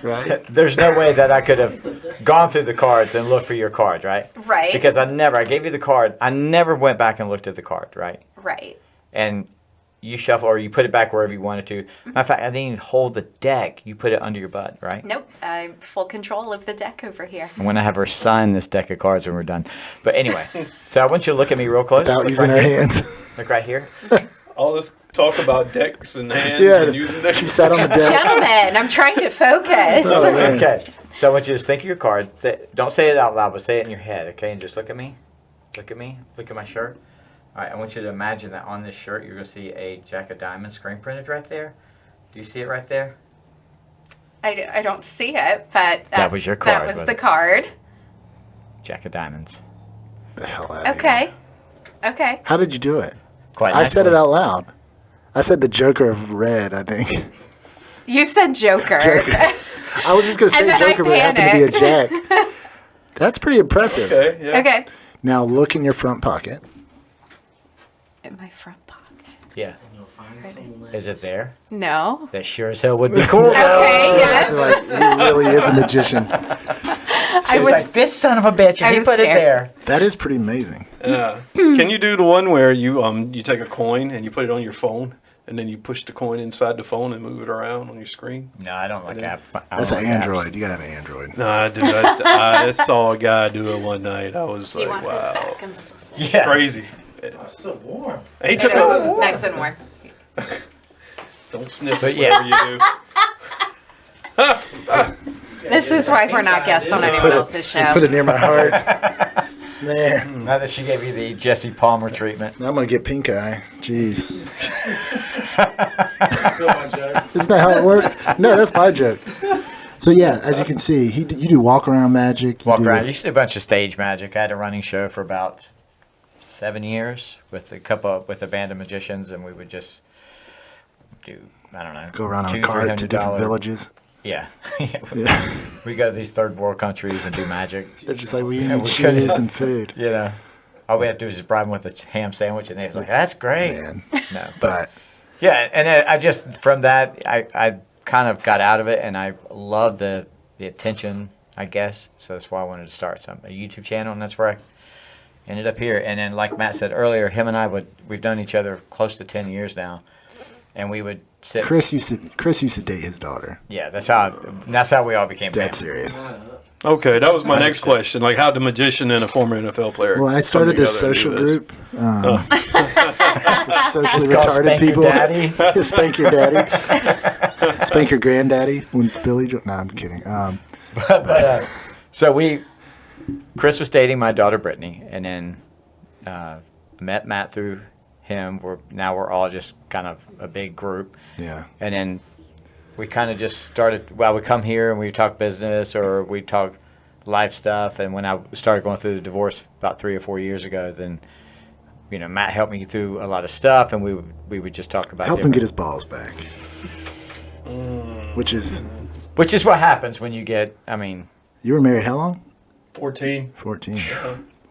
Right? There's no way that I could have gone through the cards and looked for your card, right? Right. Because I gave you the card. I never went back and looked at the card, right? Right. And you shuffle or you put it back wherever you wanted to. Matter of fact, I didn't even hold the deck. You put it under your butt, right? Nope. I'm full control of the deck over here. I'm going to have her sign this deck of cards when we're done. But anyway, so I want you to look at me real close. Without Look using right her here. hands. Look right here. All this talk about decks and hands Yeah. and using decks. She sat on the deck. Gentlemen, I'm trying to focus. Oh, man. Okay. So I want you to just think of your card. Don't say it out loud, but say it in your head, okay? And just look at me. Look at me. Look at my shirt. All right, I want you to imagine that on this shirt, you're going to see a Jack of Diamonds screen printed right there. Do you see it right there? I don't see it, but That was your That card, was wasn't the it? card. Jack of Diamonds. The hell out of Okay. here. Okay. How did you do it? Quite I said it nicely. out loud. I said the Joker of red, I think. You said Joker. Joker. I was just going to say And then I Joker, but it happened to be a panicked. Jack. That's pretty impressive. Okay, yeah. Okay. Now look in your front pocket. In my front pocket. Yeah. Is it there? No. That sure as hell would be cool. Okay, yes. Like, he really is a magician. She was like, this son of a bitch, I and he was put it scared. there. That is pretty amazing. Yeah. Can you do the one where you take a coin and you put it on your phone and then you push the coin inside the phone and move it around on your screen? No, I don't like app. I That's don't an like apps. Android. You got to have an Android. Nah, dude, I saw a guy do it one night. I was Do you like, want this wow, back? I'm so sorry. Yeah. crazy. It's so warm. Hey, It is nice and warm. don't sniff But it, yeah. whatever you do. This is why we're not guests on anyone else's show. Put it near my heart. Man, Now that she gave you the Jesse Palmer treatment. now I'm going to get pink eye. Jeez. Feel my joke. Isn't that how it works? No, that's my joke. So yeah, as you can see, you do walk around magic. You Walk do- around. I used to do a bunch of stage magic. I had a running show for about 7 years with a band of magicians, and we would just do, I don't know, Go around on a $200, cart to different $300 villages. Yeah. Yeah. We go to these third world countries and do magic. They're just like, we Yeah, need we shoes could- and food. You know, all we have to do is just bribe them with a ham sandwich, and they're like, "That's great." Man. No, But yeah, and then I just from that I kind of got out of it, and I love the attention, I guess. So that's why I wanted to start a YouTube channel, and that's where I ended up here. And then, like Matt said earlier, him and we've known each other close to 10 years now, and we would sit. Chris used to date his daughter. Yeah, that's how we all became. That's family. serious. Okay, that was my next question. Like, how the magician and a former NFL player? Well, I come started this together and social do this? group. For socially It's called retarded Spank Your people. Daddy. Spank your daddy. Spank your granddaddy. When Billy. No, I'm kidding. So Chris was dating my daughter Brittany, and then met Matt through him. We're all just kind of a big group. Yeah. And then we kind of just started. Well, we come here and we talk business or we talk life stuff. And when I started going through the divorce about 3 or 4 years ago, then Matt helped me through a lot of stuff, and we would just talk about Help him get his balls back. Which is what happens when you get. I mean, you were married how long? 14. 14.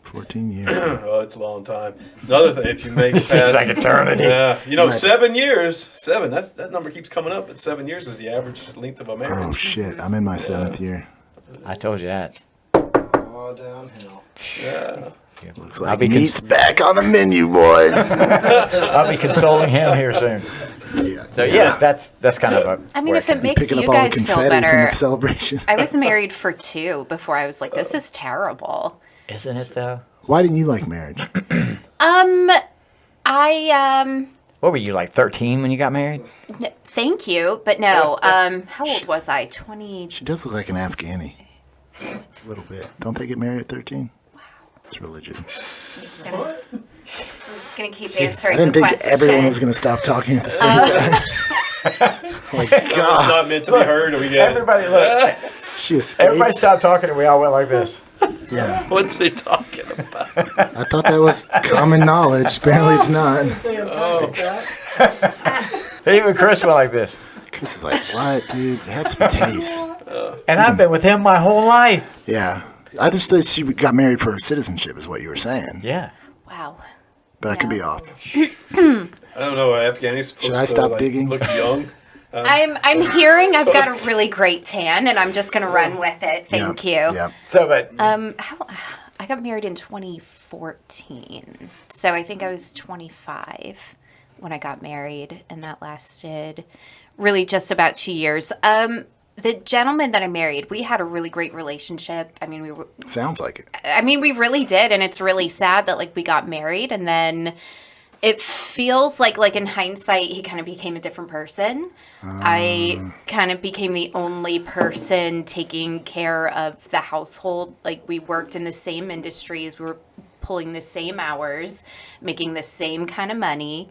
14 years. Oh, it's a long time. Another thing, if you make it seems like eternity. Yeah, Right. 7 years. 7. That number keeps coming up. But 7 years is the average length of a marriage. Oh shit! I'm in my 7th year. I told you that. All downhill. Yeah. Looks I'll like be meat's back on the menu, boys. I'll be consoling him here soon. So yeah, that's kind of a. I mean, if it makes Picking you up all the guys feel confetti from better, the celebration. I was married for 2 before I was like, this is terrible. Isn't it though? Why didn't you like marriage? What were you like 13 when you got married? Thank you, but no. How old was I? 20. She does look like an Afghani. A little bit. Don't they get married at 13? Wow. It's religion. I'm just gonna keep answering I didn't the think question. everyone was going to stop talking at the same time. Like, It's God. not meant to be heard. We get it. Everybody look. She escaped. Everybody stopped talking and we all went like this. Yeah. What's they talking about? I thought that was common knowledge. Apparently it's not. Even Chris went like this. Chris is like, what, dude? Have some taste. And I've been with him my whole life. Yeah. I just thought she got married for her citizenship is what you were saying. Yeah. Wow. But I could be off. I don't know. Afghani's supposed Should I to stop digging? look young. I'm hearing I've got a really great tan, and I'm just gonna run with it. Thank you. Yeah. So, but I got married in 2014, so I think I was 25 when I got married, and that lasted really just about 2 years. The gentleman that I married, we had a really great relationship. I mean, Sounds like it. we really did, and it's really sad that like we got married, and then it feels like in hindsight he kind of became a different person. I kind of became the only person taking care of the household. Like we worked in the same industries, we were pulling the same hours, making the same kind of money,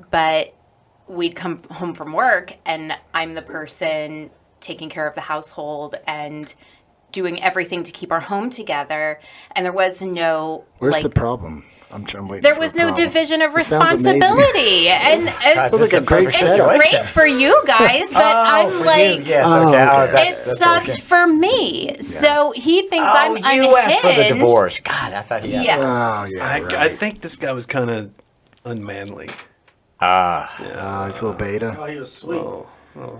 but we'd come home from work and I'm the person taking care of the household and doing everything to keep our home together, and there was no Where's like, the problem? I'm waiting there for was a no problem. division of It sounds amazing. responsibility, and God, it's, this is like a great perfect setup. it's situation. great for you guys, but I'm for like, you. Yes, Oh, okay. okay. it That's sucked okay. for me. So he thinks Oh, I'm unhinged. you asked for the divorce. God, I thought he asked. Yeah. Oh, yeah. I right. think this guy was kind of unmanly. He's a little beta. Oh, he was sweet.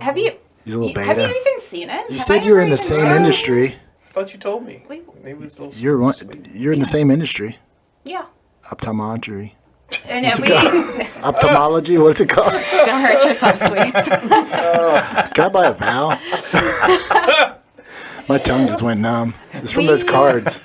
Have you? He's a little Have you beta. even seen it? You said you were in the same industry. I thought you told me. Wait. Maybe it was a little You're in the same industry. Yeah. Optometry. And What's we it called? Ophthalmology? What's it called? don't hurt yourself, sweets. Can I buy a vowel? My tongue just went numb. It's from those cards.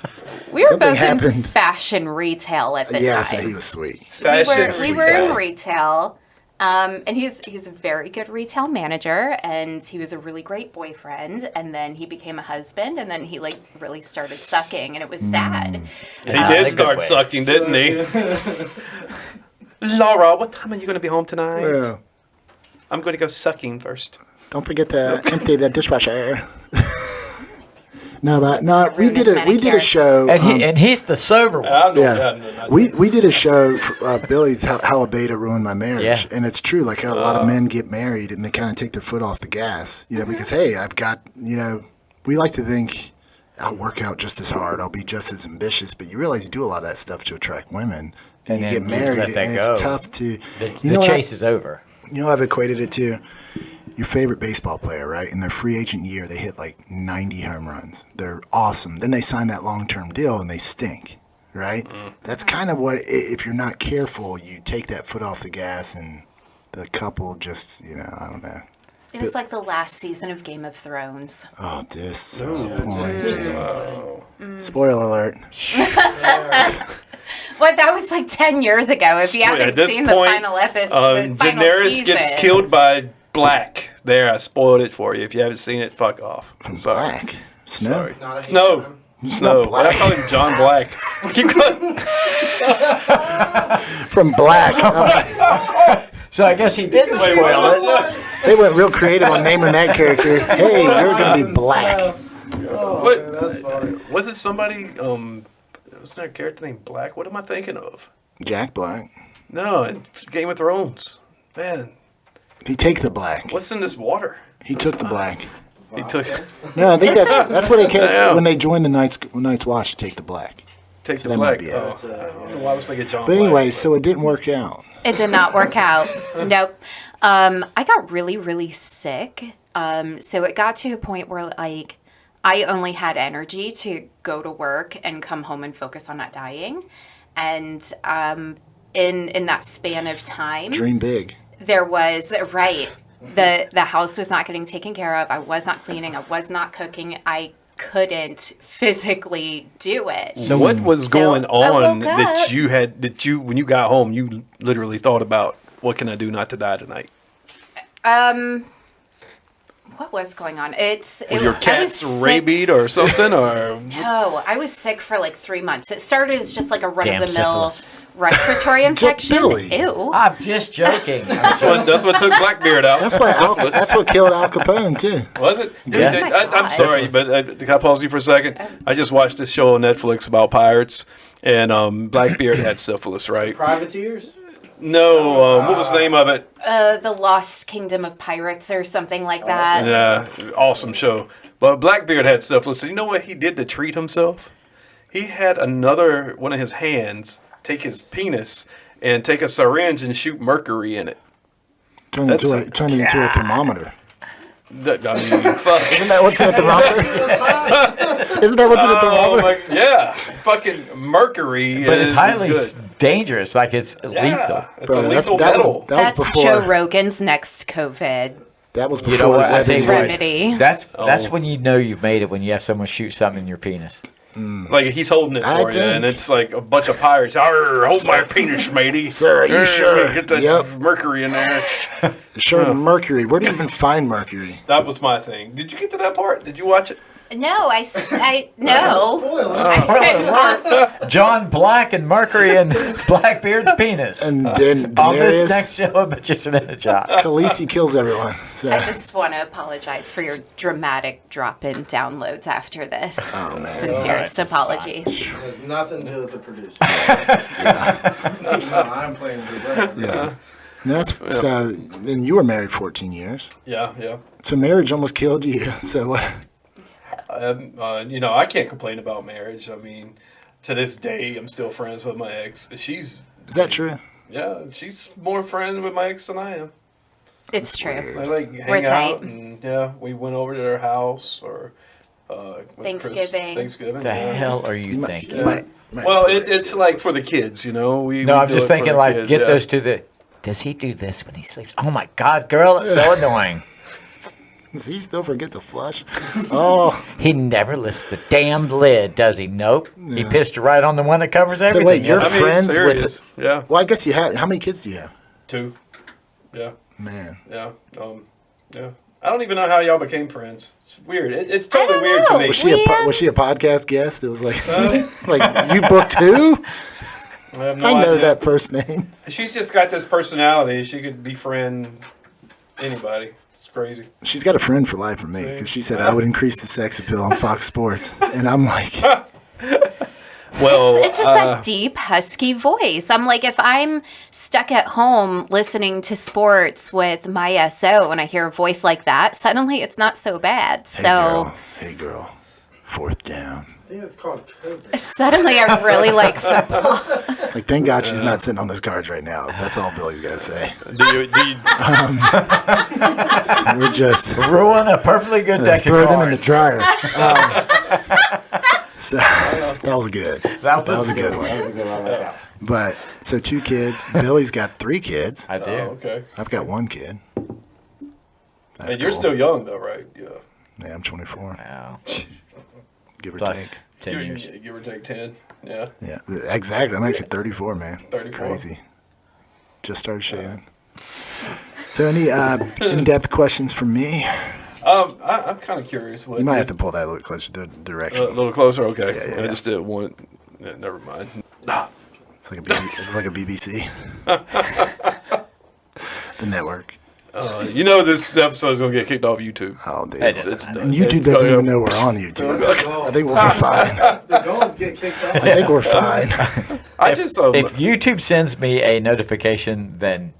We were Something both in happened. fashion retail at the Yeah, so time. he was sweet. fashion. We were in guy. retail, and he's a very good retail manager, and he was a really great boyfriend. And then he became a husband, and then he like really started sucking, and it was sad. He in a did good start way. sucking, didn't he? Laura, what time are you going to be home tonight? Yeah. I'm going to go sucking first. Don't forget to empty the dishwasher. No, we Ruin did his a manicure. show. And he's the sober one. I know Yeah, that. we did a show, for, Billy, how a beta ruined my marriage, Yeah. and it's true. Like how a lot of men get married and they kind of take their foot off the gas, because hey, I've got, we like to think I'll work out just as hard, I'll be just as ambitious, but you realize you do a lot of that stuff to attract women. And you then get you married, let that and go. it's tough to. The chase is over. I've equated it to your favorite baseball player, right? In their free agent year, they hit like 90 home runs. They're awesome. Then they sign that long-term deal and they stink, right? That's kind of what, if you're not careful, you take that foot off the gas and the couple just, I don't know. It was like the last season of Game of Thrones. Oh, disappointing. Spoiler alert. Well, that was like 10 years ago. If you At haven't this seen point, the final episode, the final Daenerys season. gets killed by Black. There, I spoiled it for you. If you haven't seen it, fuck off. Sorry. Black. Snow. Sorry. Not a Snow. Hater. No, Black. I call him John Black. Keep going. From Black. So I guess he didn't spoil it. They went real creative on naming that character. Hey, you're going to be Black. What? Man, that's funny. Was it somebody? Was there a character named Black? What am I thinking of? Jack Black. No, in Game of Thrones. Man, He take the black. what's in this water? He took the black. He took No, I think that's what they kept Damn. when they joined the Night's Watch to take the black. take So the that might Black. be it. Oh, I don't know why I was thinking John. But anyway, Black, so it didn't work out. It did not work out. Nope. I got really, really sick. So it got to a point where like I only had energy to go to work and come home and focus on not dying. And in that span of time, Dream big. there was right. The house was not getting taken care of. I was not cleaning. I was not cooking. I couldn't physically do it. So what was So, going I on woke that up. you had when you got home you literally thought about what can I do not to die tonight? What was going on? Your Were your cats rabied or something or No, I was sick for like 3 months. It started as just like a Damn run-of-the-mill syphilis. respiratory infection. Billy. Ew. I'm just joking. that's what took Blackbeard out. That's what killed Al Capone too. Was it? Dude, Yeah. Oh my I'm God. sorry, but can I pause you for a second? I just watched this show on Netflix about pirates, and Blackbeard had syphilis, right? Privateers? No, what was the name of it? The Lost Kingdom of Pirates or something like that. Yeah, awesome show. But Blackbeard had syphilis. And you know what he did to treat himself? He had another one of his hands take his penis and take a syringe and shoot mercury in it. Turned it into a thermometer. I mean, fuck. Isn't that what's in a thermometer? Isn't that what's in a Oh, thermometer? my, yeah, fucking mercury. But it's is highly good. dangerous. Like it's lethal. Yeah, it's Bro, a that's- lethal that was- metal. that was That's before. Joe Rogan's next COVID That was You before know what? I Web tell you and what. Blade. remedy. That's when you know you've made it, when you have someone shoot something in your penis. Like he's holding it I for you, and think- it's like a bunch of pirates. Arr, hold my penis, matey. Sir, are you Arr, sure? Get that Yep. mercury in there. Sure, mercury. Where do you even find mercury? That was my thing. Did you get to that part? Did you watch it? No, no. Spoiler. John Black and Mercury and Blackbeard's penis. And On this Daenerys, next show of Magician in a Jar. Khaleesi kills everyone. So I just want to apologize for your dramatic drop in downloads after this. Sincerest apologies. It has nothing to do with the producer. No, I'm playing the yeah. And that's so. Then you were married 14 years. Yeah. So marriage almost killed you. So what? I can't complain about marriage. I mean, to this day, I'm still friends with my ex. She's more friends with my ex than I am. It's true. I like hang We're out, tight. and we went over to their house or with Thanksgiving. Thanksgiving. The yeah. hell are you thinking? You might Well, put it's like for the kids, We No, we I'm do just it for thinking the like kids, get yeah. those to the. Does he do this when he sleeps? Oh my God, girl, it's so annoying. Does he still forget to flush? Oh, He never lifts the damned lid, does he? Nope. He pissed right on the one that covers everything. wait, you're I mean, friends with- serious. Yeah, well, I guess you have. How many kids do you have? 2. Yeah, Man, yeah, yeah. I don't even know how y'all became friends. It's weird. It's totally don't weird to know. me. was she a podcast guest? It was like, like you booked who? I have no I know idea. that first name. She's just got this personality. She could befriend anybody. It's crazy. She's got a friend for life from me because she said I would increase the sex appeal on Fox Sports, and I'm like, Well, It's just that deep, husky voice. I'm like, if I'm stuck at home listening to sports with my SO and I hear a voice like that, suddenly it's not so bad. hey girl, fourth down. I think it's called COVID. Suddenly I really like football. Like, thank God she's not sitting on those cards right now. That's all Billy's got to say. do you, We're just Ruin a perfectly good deck throw of them in the cards. dryer. So that was good. That was a good one. But so 2 kids. Billy's got 3 kids. I do. okay. I've got 1 kid. That's And you're cool. still young, though, right? Yeah. Yeah, I'm 24. Wow. Give or Plus 10 Give, years. give or take 10. Yeah. take. Yeah, exactly. I'm actually 34, man. 34. Crazy. Just started shaving. So any in-depth questions from me? I'm kind of curious. You might have to pull that a little closer to the direction. A little closer. Okay. Yeah. I just didn't want. Yeah, never mind. It's like a BBC. The network. This episode is going to get kicked off YouTube. Oh, dude. It's And YouTube doesn't even know we're on YouTube. I think we'll be fine. The goal is get kicked off. I think we're fine. If YouTube sends me a notification, then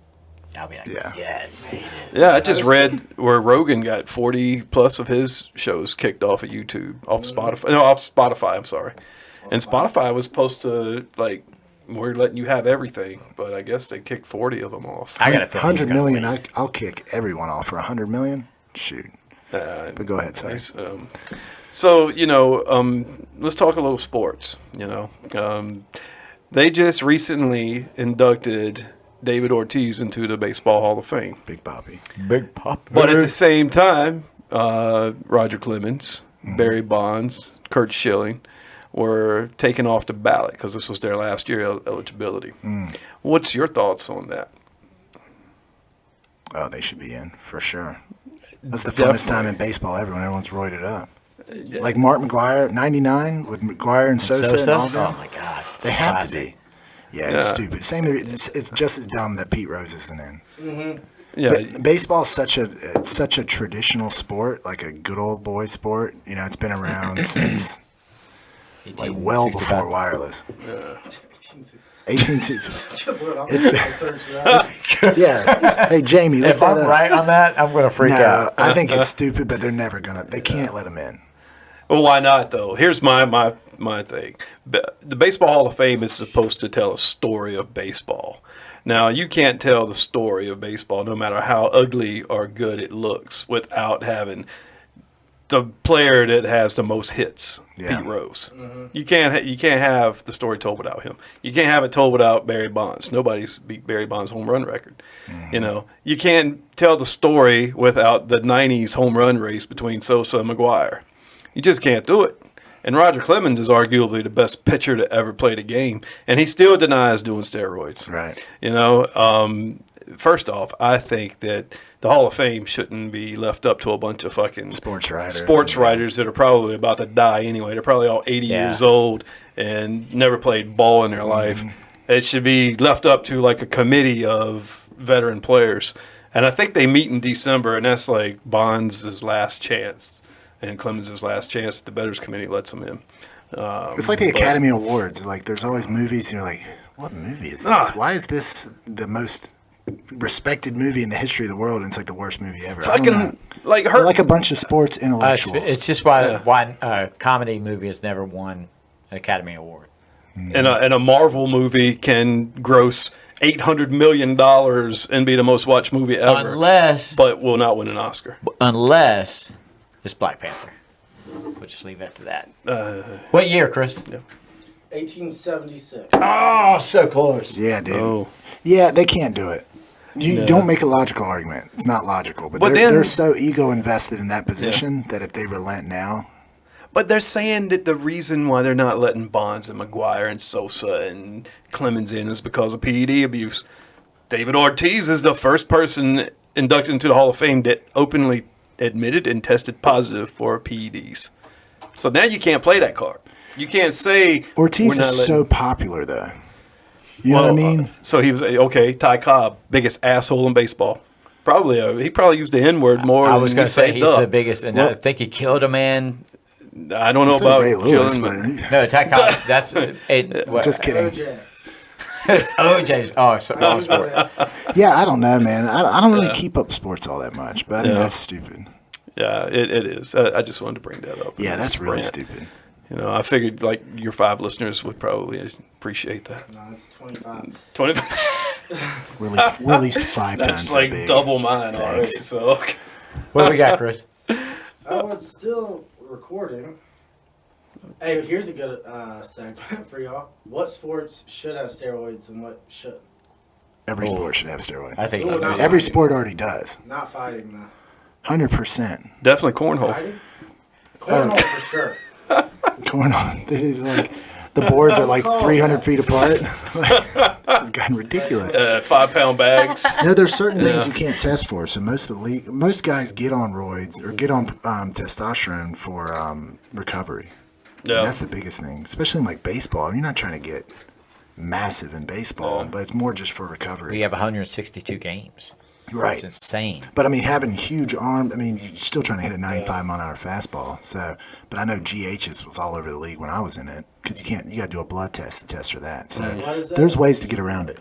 I'll be like, Yeah. yes. Yeah, I just read where Rogan got 40 plus of his shows kicked off of YouTube, off Spotify. No, off Spotify. I'm sorry. And Spotify was supposed to we're letting you have everything, but I guess they kicked 40 of them off. I got a 100 million. I'll kick everyone off for 100 million. Shoot. But go ahead, sorry. So let's talk a little sports. They just recently inducted David Ortiz into the Baseball Hall of Fame. Big Bobby. Big pop. But at the same time, Roger Clemens, Barry Bonds, Curt Schilling were taken off the ballot because this was their last year eligibility. What's your thoughts on that? Oh, they should be in for sure. That's the funnest time in baseball ever when everyone's roided up. Like Mark McGwire, 99 with McGwire and Sosa and all them. Oh my God. They have to Classic. be. Yeah, it's stupid. Same. It's just as dumb that Pete Rose isn't in. Yeah, But baseball's such a traditional sport, like a good old boy sport. It's been around since like well before wireless. 1860. Yeah. Hey Jamie, look If that I'm up. right on that, I'm going to freak No, out. I think it's stupid, but they're never gonna. They can't let him in. Well, why not though? Here's my thing. The Baseball Hall of Fame is supposed to tell a story of baseball. Now, you can't tell the story of baseball, no matter how ugly or good it looks, without having the player that has the most hits, Yeah. Pete Rose. You can't have the story told without him. You can't have it told without Barry Bonds. Nobody's beat Barry Bonds' home run record. You can't tell the story without the '90s home run race between Sosa and McGwire. You just can't do it. And Roger Clemens is arguably the best pitcher to ever play the game, and he still denies doing steroids. Right. First off, I think that the Hall of Fame shouldn't be left up to a bunch of fucking Sports writers that are probably about to die anyway. They're probably all 80 years old and never played ball in their life. It should be left up to like a committee of veteran players. And I think they meet in December, and that's like Bonds' last chance and Clemens' last chance. The Bettors Committee lets them in. It's like the Academy Awards. Like there's always movies, and you're like, what movie is this? Why is this the most respected movie in the history of the world, and it's like the worst movie ever? I don't know. They're like a bunch of sports intellectuals. It's just why comedy movie has never won an Academy Award. And a Marvel movie can gross $800 million and be the most watched movie ever. But will not win an Oscar. Unless it's Black Panther. We'll just leave it to that. What year, Chris? 1876. Oh, so close. Yeah, dude. Oh. Yeah, they can't do it. You don't make a logical argument. It's not logical. But they're so ego invested in that position that if they relent now. But they're saying that the reason why they're not letting Bonds and McGwire and Sosa and Clemens in is because of PED abuse. David Ortiz is the first person inducted into the Hall of Fame that openly admitted and tested positive for PEDs. So now you can't play that card. You can't say Ortiz is so popular, though. You know what I mean? So he was Ty Cobb, biggest asshole in baseball. He probably used the N-word more. I was going to say he's the biggest, and I think he killed a man. I don't know about Ray Lewis, killing, but No, Ty Cobb. That's what, just kidding. OJ. It's OJ's. Oh, sport. Yeah, I don't know, man. I don't really keep up sports all that much, but I think that's stupid. Yeah, it is. I just wanted to bring that up. Yeah, that's really Rant. stupid. I figured like your 5 listeners would probably appreciate that. No, it's 25. 20. We're at least 5 times That's that like big. double mine already. Thanks. So okay. What do we got, Chris? Oh, it's still recording. Hey, here's a good segment for y'all. What sports should have steroids and what should? Every sport should have steroids. I think Ooh, not Every fighting. sport already does. Not fighting, though. 100%. Definitely cornhole. Fighting? Cornhole for sure. Going on. This is like The boards are like 300 feet apart. This has gotten ridiculous. 5-pound bags. There's certain things you can't test for. So most guys get on roids or get on testosterone for recovery. Yeah. That's the biggest thing, especially in like baseball. You're not trying to get massive in baseball, but it's more just for recovery. We have 162 games. Right. It's insane. But I mean, having huge arms, I mean, you're still trying to hit a 95-mile-an-hour fastball. So, but I know GHs was all over the league when I was in it because you got to do a blood test to test for that. So What is that? there's ways to get around it.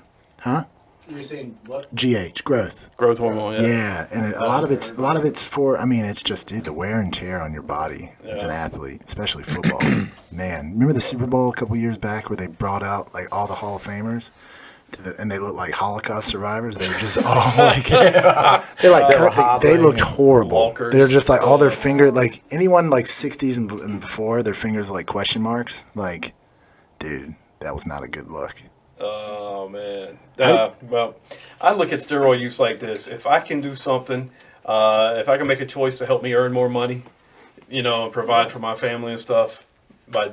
You're saying what? GH, growth. Growth hormone, yeah. Yeah, and a lot of it's for. I mean, it's just the wear and tear on your body as an athlete, especially football. Man, remember the Super Bowl a couple years back where they brought out like all the Hall of Famers, and they looked like Holocaust survivors. They were just all like they looked horrible. Walkers. They're just like all their fingers, like anyone like 60s and before, their fingers are like question marks. Like, dude, that was not a good look. Oh, man. Well, I look at steroid use like this. If I can do something, if I can make a choice to help me earn more money, and provide for my family and stuff by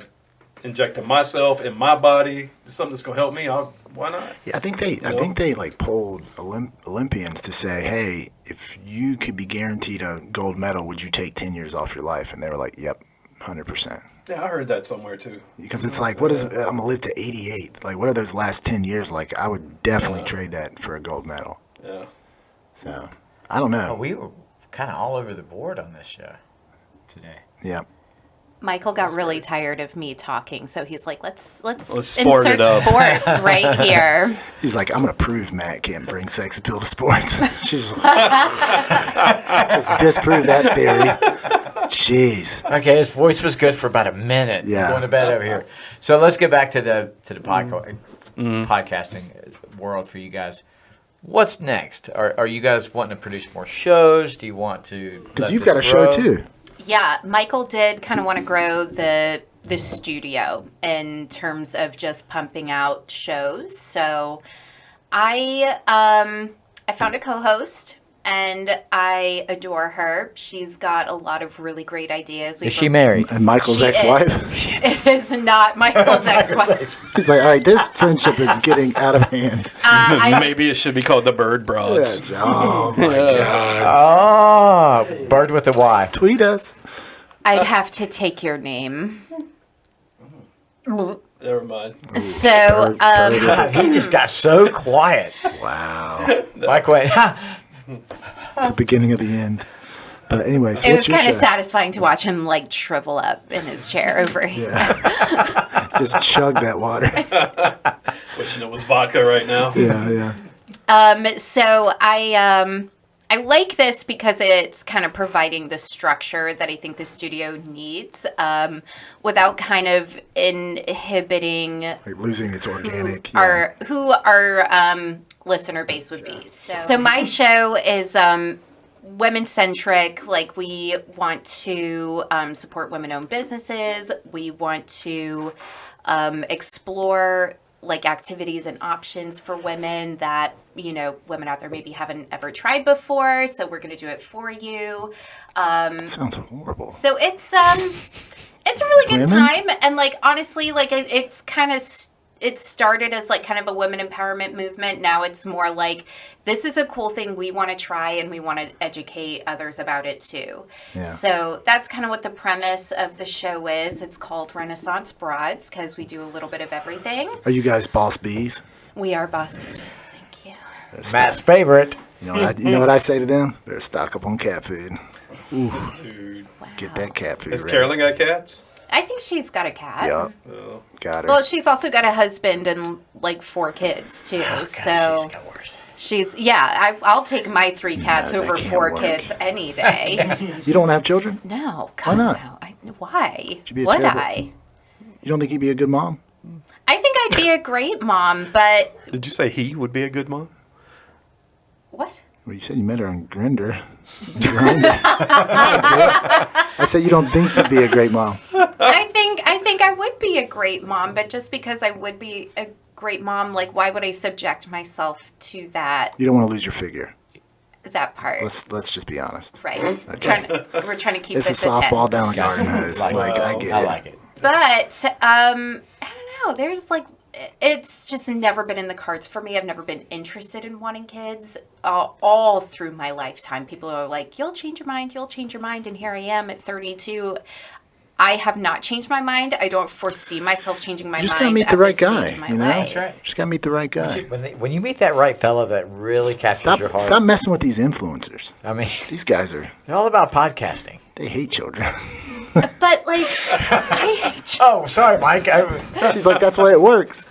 injecting myself in my body, something that's going to help me, why not? Yeah, I think they like polled Olympians to say, hey, if you could be guaranteed a gold medal, would you take 10 years off your life? And they were like, yep, 100%. Yeah, I heard that somewhere too. Because it's like, I'm gonna live to 88. Like, what are those last 10 years like? I would definitely trade that for a gold medal. Yeah. So I don't know. We were kind of all over the board on this show today. Yeah. Michael got really tired of me talking, so he's like, let's sport insert it up. sports right here. He's like, I'm gonna prove Matt can't bring sex appeal to sports. She's like, just disprove that theory. Jeez. Okay, his voice was good for about a minute. Yeah. Going to bed over here. So let's get back to the podcasting world for you guys. What's next? Are you guys wanting to produce more shows? Do you want to? Because you've got a show too. Yeah, Michael did kind of want to grow the studio in terms of just pumping out shows. So I found a co-host. And I adore her. She's got a lot of really great ideas. Is she married? And Michael's She ex-wife? It is not Michael's ex-wife. He's like, all right, this friendship is getting out of hand. Maybe it should be called the Bird Broads. Oh, my God. Oh, bird with a Y. Tweet us. I'd have to take your name. Never mind. So, God, he just got so quiet. Wow. Mike went, It's the beginning of the end. But anyway, so it what's was your kind of show? satisfying to watch him like shrivel up in his chair over here. Just chug that water. Which it was vodka right now. Yeah. So I like this because it's kind of providing the structure that I think the studio needs, without kind of inhibiting Like losing its organic. who our listener base would be. So my show is women centric. Like, we want to support women-owned businesses. We want to explore like activities and options for women that women out there maybe haven't ever tried before. So we're going to do it for you. Sounds horrible. So it's a really good Women? time, and like honestly, like it's kind of it started as like kind of a women empowerment movement. Now it's more like, this is a cool thing we want to try, and we want to educate others about it too. Yeah. So that's kind of what the premise of the show is. It's called Renaissance Broads because we do a little bit of everything. Are you guys boss bees? We are boss bitches. Thank you. Matt's favorite. You know what I say to them? Better stock up on cat food. Dude. Get that cat food Has ready. Carolyn got cats? I think she's got a cat. Yup. Oh. Got her. Well, she's also got a husband and like 4 kids too. God, so she's got worse. I'll take my 3 cats that over can't 4 work. kids any day. You don't want to have children? No, Why God, not? no. Why? you be a Would terrible- I? You don't think you'd be a good mom? I think I'd be a great mom, but Did you say he would be a good mom? what? Well, you said you met her on Grindr. I said you don't think you'd be a great mom. I think I would be a great mom, but just because I would be a great mom, like, why would I subject myself to that You don't want to lose your figure. part? Let's just be honest. Right. Okay. We're trying to keep It's a this at 10. softball down a garden hose. Like, I get it. I like it. But I don't know. There's like, it's just never been in the cards for me. I've never been interested in wanting kids. All through my lifetime, people are like, you'll change your mind, you'll change your mind. And here I am at 32. I have not changed my mind. I don't foresee myself changing my mind. You just gotta meet at the right this guy, stage of my you know? life. That's right. Just gotta meet the right guy. When you meet that right fella that really catches your heart. Stop messing with these influencers. I mean, These guys are, they're all about podcasting. they hate children. But like, I hate Oh, sorry, Mike. She's like, that's why it works.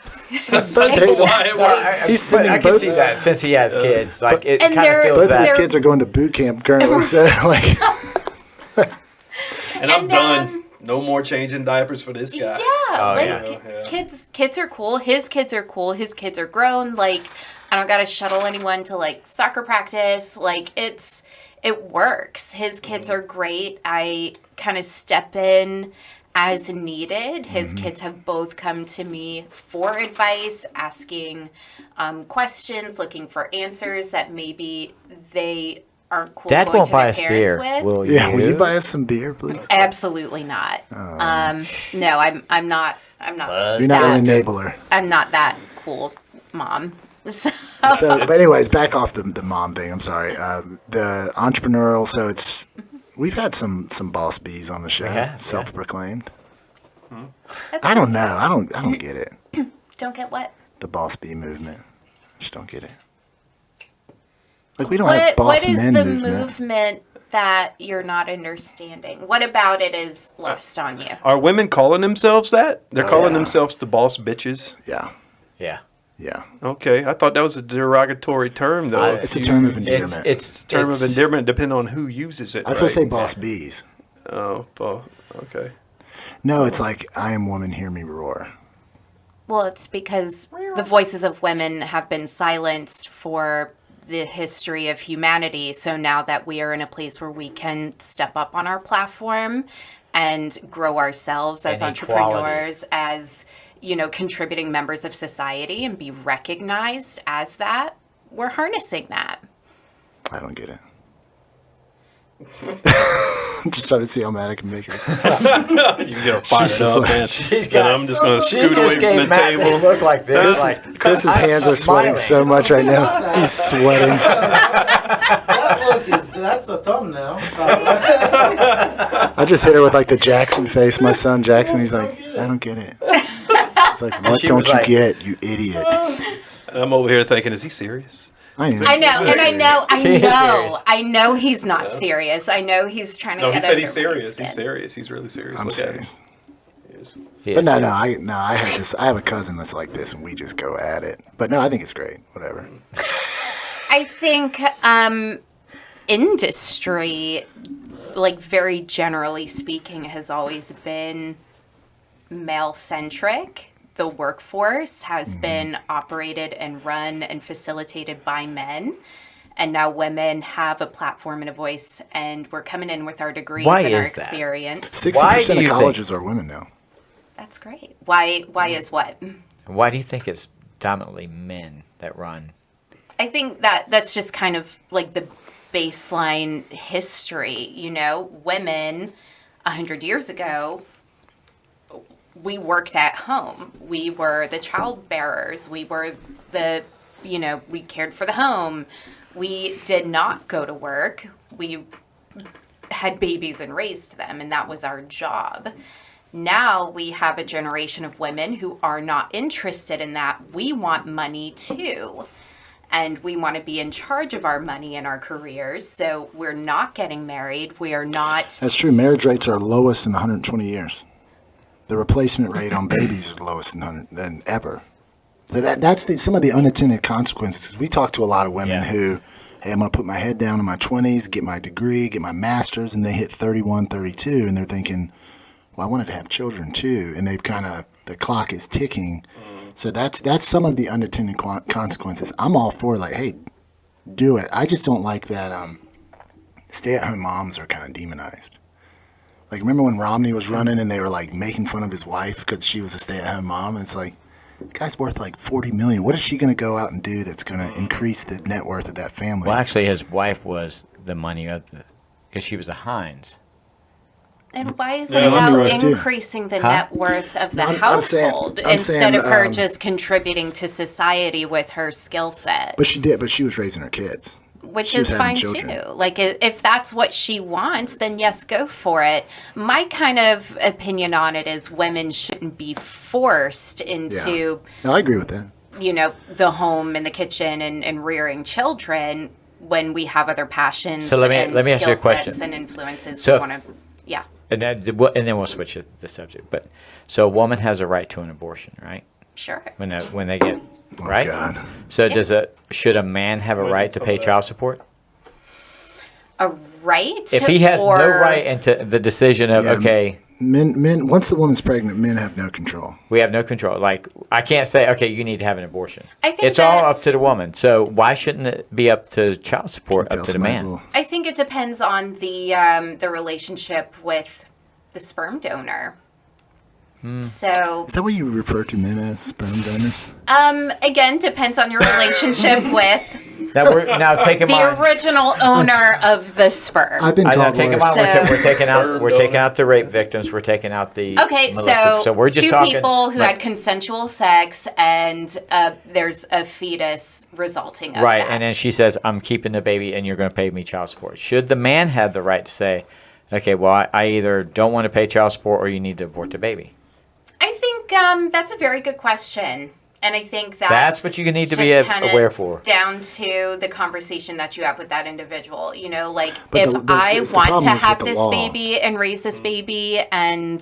Both hate Why it works. He's sending I can both- see that since he has kids. Like it And kind of they're- feels Both of that. his kids are going to boot camp currently, so like, And I'm And, done. No more changing diapers for this guy. yeah. Kids are cool. His kids are cool. His kids are grown. Like, I don't gotta shuttle anyone to like soccer practice. Like, it works. His kids are great. I kind of step in as needed. His kids have both come to me for advice, asking questions, looking for answers that maybe they aren't cool Dad going won't to buy their us parents beer. with. Will you? yeah. Will you buy us some beer, please? Absolutely not. No, I'm not. I'm not. You're not an that, enabler. I'm not that cool, mom. So, So, but anyways, back off the mom thing. I'm sorry. The entrepreneurial. So we've had some boss bees on the show, Yeah. self-proclaimed. I don't know. I don't get it. don't get what? The boss bee movement. I just don't get it. Like we don't have What boss is men the movement. movement that you're not understanding? What about it is lost on you? Are women calling themselves that? They're calling yeah. themselves the boss bitches. Yeah, Yeah. yeah. Okay, I thought that was a derogatory term though. It's a term of endearment. It's term of endearment depending on who uses it. I was going to right? say boss bees. Oh, okay. No, it's like I am woman, hear me roar. Well, it's because the voices of women have been silenced for the history of humanity. So now that we are in a place where we can step up on our platform and grow ourselves as And equality. entrepreneurs, as, you know, contributing members of society and be recognized as that, we're harnessing that. I don't get it. Just started to see how mad I can make her. You get her fired She's just up, like- man. She's Then got- I'm just gonna She scoot away just from gave the Matt this table. look like this. Chris's I'm hands are sweating smiling. so much right now. He's sweating. That look is, that's the thumbnail. I just hit her with like the Jackson face. My son Jackson, he's like, I don't get it. It's like, what she don't was you like- get, you idiot? And I'm over here thinking, is he serious? I am. I know, and He is serious. I know he's not serious. I know he's trying to No, get he said under he's my serious. skin. He's serious. He's really serious. I'm Look at him. serious. He is. He But is no, serious. I have this. I have a cousin that's like this, and we just go at it. But no, I think it's great. Whatever. I think industry, like very generally speaking, has always been male centric. The workforce has been operated and run and facilitated by men. And now women have a platform and a voice, and we're coming in with our degrees Why and our is that? experience. 60% do of you colleges are women now. That's great. Why is what? Why do you think it's dominantly men that run? I think that's just kind of like the baseline history. You know, women 100 years ago, we worked at home. We were the child bearers. We were we cared for the home. We did not go to work. We had babies and raised them, and that was our job. Now we have a generation of women who are not interested in that. We want money too. And we want to be in charge of our money and our careers. So we're not getting married. We are not. That's true. Marriage rates are lowest in 120 years. The replacement rate on babies is the lowest than ever. So that's some of the unintended consequences. We talk to a lot of women who, hey, I'm going to put my head down in my 20s, get my degree, get my master's, and they hit 31, 32, and they're thinking, well, I wanted to have children too. And they've the clock is ticking. So that's some of the unintended consequences. I'm all for like, hey, do it. I just don't like that stay-at-home moms are kind of demonized. Like, remember when Romney was running and they were like making fun of his wife because she was a stay-at-home mom? And it's like, the guy's worth like $40 million. What is she going to go out and do that's going to increase the net worth of that family? Well, actually, his wife was the money of because she was a Heinz. And why is Yeah, it Lummi about was too. increasing the net worth of the I'm saying- household I'm instead saying, of her just contributing to society with her skill set? But she was raising her kids. Which She was is having fine children. too. Like, if that's what she wants, then yes, go for it. My kind of opinion on it is women shouldn't be forced into, No, I agree with that. the home and the kitchen and rearing children when we have other passions. So let me and ask you a skill question. sets and influences. So we if- want to, yeah, And then we'll switch the subject. But so a woman has a right to an abortion, right? sure. When they get right. God. So should a man have a right to pay child support? A right? If he has no or- right into the decision of Yeah. okay, Men. Once the woman's pregnant, men have no control. we have no control. Like I can't say okay, you need to have an abortion. I think it's all up that's- to the woman. So why shouldn't it be up to child support Tell up to the somebody's man? little- I think it depends on the relationship with the sperm donor. So Is that what you refer to men as, sperm donors? again, depends on your relationship with Now take him the on. original owner of the sperm. I've been I know, called take him worse. on. So- We're taking out the rape victims. We're taking out the Okay, molested- so we're just two talking people who like- had consensual sex, and there's a fetus resulting of right, that. and then she says, "I'm keeping the baby, and you're going to pay me child support." Should the man have the right to say, "Okay, well, I either don't want to pay child support, or you need to abort the baby"? I think that's a very good question. And I think That's what you need to be just kinda aware for. Down to the conversation that you have with that individual. Like But if the I problem want to is with have the this law. baby and raise this baby and,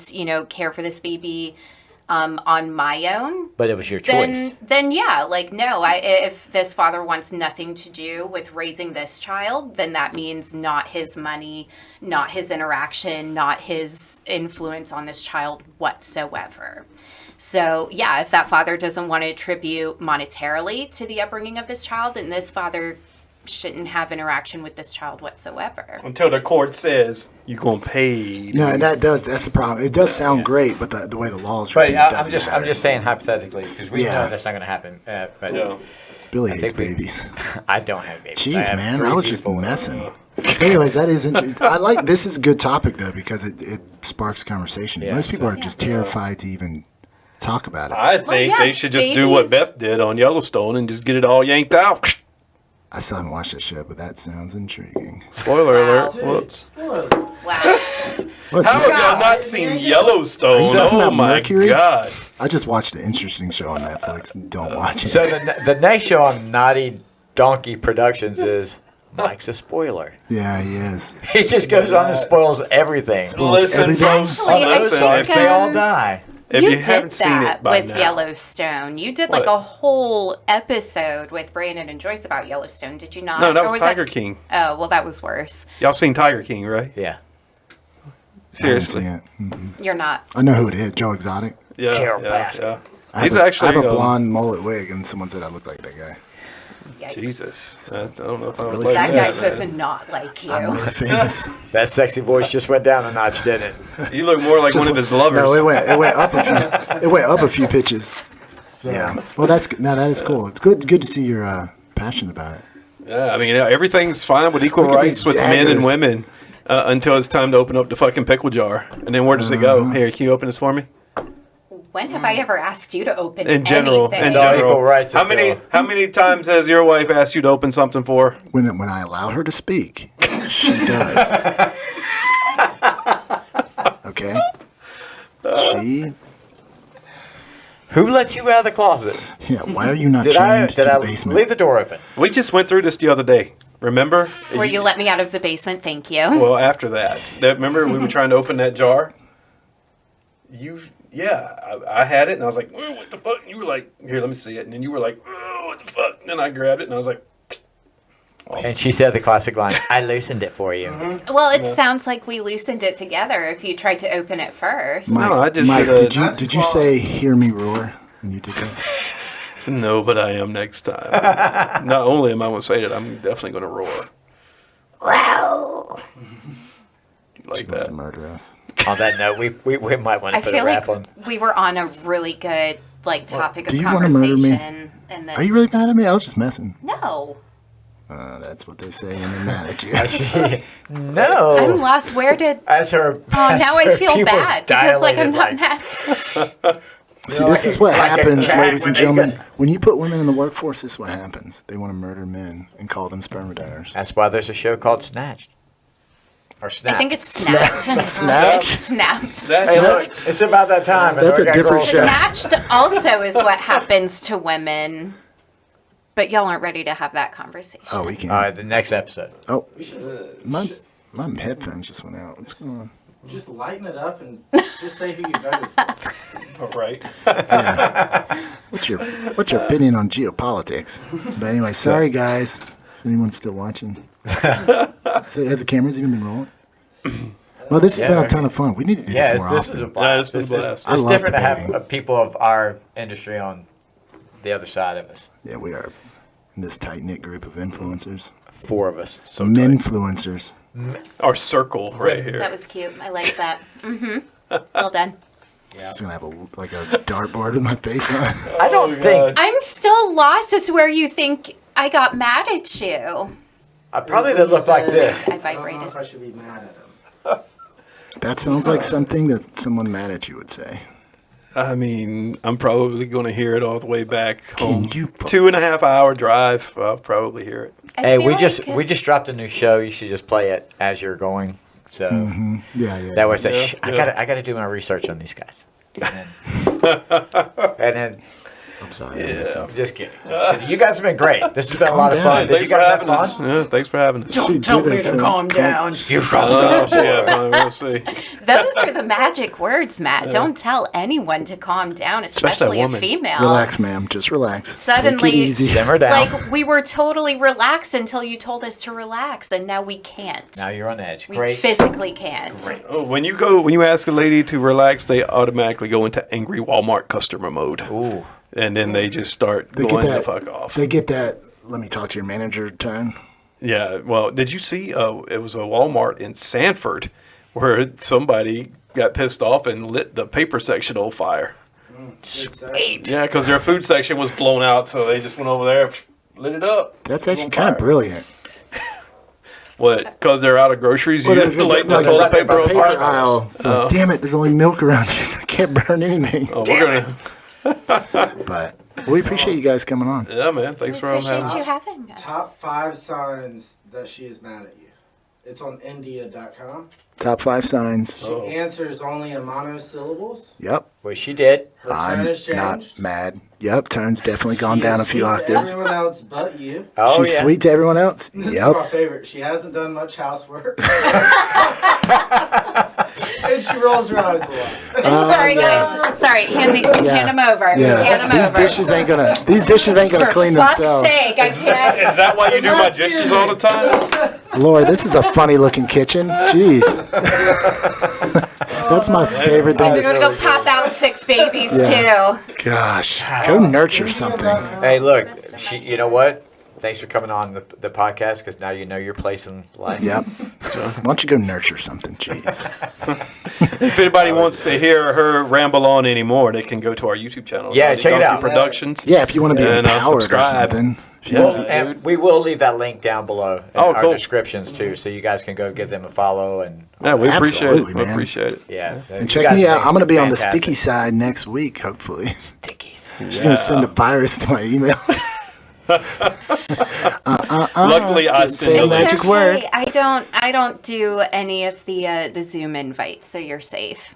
care for this baby on my own, But it was your choice. then yeah, no, if this father wants nothing to do with raising this child, then that means not his money, not his interaction, not his influence on this child whatsoever. So yeah, if that father doesn't want to attribute monetarily to the upbringing of this child, then this father shouldn't have interaction with this child whatsoever. Until the court says you're gonna pay. No, and that's the problem. It does sound great, but the way the laws But written, it I'm doesn't just matter. saying hypothetically because we Yeah. know that's not going to happen. But Yeah. Billy I hates think we- babies. I don't have babies. I Jeez, have man, 3 I was just people. messing. Anyways, that is interesting. This is a good topic though because it sparks conversation. Yeah, Most people so- are just terrified to even talk about it. I think yeah, they should just do what babies- Beth did on Yellowstone and just get it all yanked out. I still haven't watched that show, but that sounds intriguing. Spoiler Wow. alert. Dude, Whoops. spoiler. Wow. What's How have y'all not seen Yellowstone? you talking Oh about my Mercury? god. I just watched an interesting show on Netflix. Don't watch it. So the next show on Naughty Donkey Productions is Mike's a spoiler. Yeah, he is. He just goes on and spoils everything. Listen, everything. folks. Actually, I Listen, think, if, They all die. if you you did haven't seen that it by with now, Yellowstone. You did like What? a whole episode with Brandon and Joyce about Yellowstone, did you not? no, that Or was Tiger King. Oh, well, that was worse. Y'all seen Tiger King, right? Yeah. Seriously. I haven't seen it. You're not. I know who it is. Joe Exotic. Yeah, Carol yeah, Baskin. yeah. I He's have a- actually I have a blonde mullet wig, and someone said I look like that guy. Yikes. Jesus. I don't know if I was Really like That guy famous. does not like you. I'm really famous. That sexy voice just went down a notch, didn't it? You look more like one of his lovers. No, it went up a few. It went up a few pitches. Yeah. Well, that is cool. It's good to see you're passionate about it. Yeah, I mean, everything's fine with equal Look at rights these with men and daggers. women until it's time to open up the fucking pickle jar. And then where does it Uh-huh. go? Here, can you open this for me? When have I ever asked you to open In general, anything? in all general. equal rights How until- many times has your wife asked you to open something for her? When I allow her to speak, she does. Okay. She. Who let you out of the closet? Yeah. Why are you not Did I chained to the basement? leave the door open? We just went through this the other day. Remember? Where you let me out of the basement, thank you. Well, after that, remember we were trying to open that jar. I had it, and I was like, "Oh, what the fuck?" And you were like, "Here, let me see it." And then you were like, "Oh, what the fuck?" And then I grabbed it, and I was like, And she said the classic line, "I loosened it for you." Well, it sounds like we loosened it together if you tried to open it first. Mike, No, I just Mike, did a- did you say "hear me roar" when you did that? "No, but I am next time." Not only am I going to say that, I'm definitely going to roar Wow. like She wants that. to murder us. On that note, we might want I to put feel a like wrap on. we were on a really good topic Do of you wanna murder me? conversation. And then Are you really mad at me? I was just messing. No. That's what they say when they're mad at you. No. I'm lost. Where did? As her. Oh, now I feel bad because like I'm not mad. See, You're this like is what like a happens, cat ladies when and they gentlemen. go- When you put women in the workforce, this is what happens. They want to murder men and call them sperm donors. That's why there's a show called Snatched. Or Snapped. I think it's snapped. Snapped? Snapped. Hey, look, it's about that time. That's and a we got different girls- show. Snatched also is what happens to women, but y'all aren't ready to have that conversation. Oh, we can. All right, the next episode. Oh, We should my headphones just went out. What's going on? just lighten it up and just say who you voted for. All right. What's your opinion on geopolitics? But anyway, sorry guys. If anyone's still watching. So, have the cameras even been rolling? Well, this has been a ton of fun. We need to do this Yeah, more this often. is a blast. it's been a blast. It's I love different to have debating. people of our industry on the other side of us. Yeah, we are in this tight knit group of influencers, Four of us. So tight. menfluencers. Our circle right here. That was cute. I like that. Well done. Just gonna have a dartboard with my face on. I don't think. I'm still lost as to where you think I got mad at you. I probably did look like this. I I don't know vibrated. if I should be mad at him. That sounds like something that someone mad at you would say. I mean, I'm probably going to hear it all the way back home. Can you- 2.5 hour drive. I'll probably hear it. I Hey, feel we like just dropped a new show. You should just play it as you're going. So Yeah. that way, say, Yeah, Shh, I yeah. gotta do my research on these guys. And then I'm sorry. Yeah. just kidding. You guys have been great. This has been a calm lot of down. fun. Did Thanks you for guys have having us. fun? Yeah, thanks for having us. She Tell did me it to for- calm down. You calm Oh, down. yeah, we'll see. Those are the magic words, Matt. Don't tell anyone to calm down, especially a woman. female. Relax, ma'am. Just relax. Suddenly- Take it easy. Simmer down. Like we were totally relaxed until you told us to relax, and now we can't. Now you're on edge. We Great. physically can't. Oh, when you ask a lady to relax, they automatically go into angry Walmart customer mode. Ooh. And then they just start They get going the that. fuck off. They get that. Let me talk to your manager tone. Yeah, well, did you see? It was a Walmart in Sanford where somebody got pissed off and lit the paper section on fire. Sweet. Yeah, because their food section was blown out, so they just went over there, lit it up. That's It was actually on kind of fire. brilliant. What? Because they're out of groceries, you Well, just it's light the like toilet a paper on paper fire. aisle. It's like, damn it, there's only milk around here. I can't burn anything. Oh, we're gonna. But we appreciate you guys coming on. Yeah, man. Thanks for having Appreciate you us. having us. Top 5 signs that she is mad at you. It's on India.com. Top 5 signs. She answers only in monosyllables. Yep. Well, she did. Her tone I'm has changed. not mad. Yep. Tone's definitely gone She down a is few sweet to octaves. Everyone else but you. Oh, She's yeah. sweet to everyone else. This is Yep. my favorite. She hasn't done much housework. And she rolls her eyes a lot. Sorry, guys. Sorry. Hand them over. Yeah. Hand them These over. dishes ain't gonna For clean fuck's themselves. sake, I can't. Is that why you do my dishes all the time? Lord, this is a funny looking kitchen. Jeez. That's my favorite thing We're to gonna say. go pop out 6 babies Yeah. too. Gosh. Go nurture something. Hey, look. You know what? Thanks for coming on the podcast because now you know your place in life. Yep. Why don't you go nurture something? Jeez. If anybody wants to hear her ramble on anymore, they can go to our YouTube channel. Yeah, Naughty check it Donkey out. Productions. Yeah, if you want to be And, empowered or subscribe. something. Well, Yeah, and we will leave that link down below in Oh, our cool. descriptions too, so you guys can go give them a follow and Yeah, we appreciate Absolutely, it. We man. appreciate it. yeah. And check me out. I'm going to be on the sticky side next week, hopefully. stickies. She's going to send a virus to my email. Luckily, I Didn't say send a you magic It's word. okay. I don't do any of the Zoom invites, so you're safe.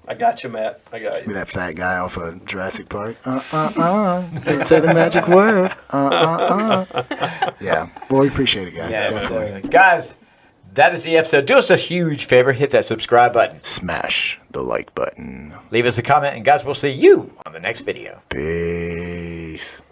I got you, Matt. I got Be you. that fat guy off of Jurassic Park. Didn't say the magic word. Yeah. Well, we appreciate it, guys. Yeah, Definitely. guys, that is the episode. Do us a huge favor. Hit that subscribe button. Smash the like button. Leave us a comment. And guys, we'll see you on the next video. Peace.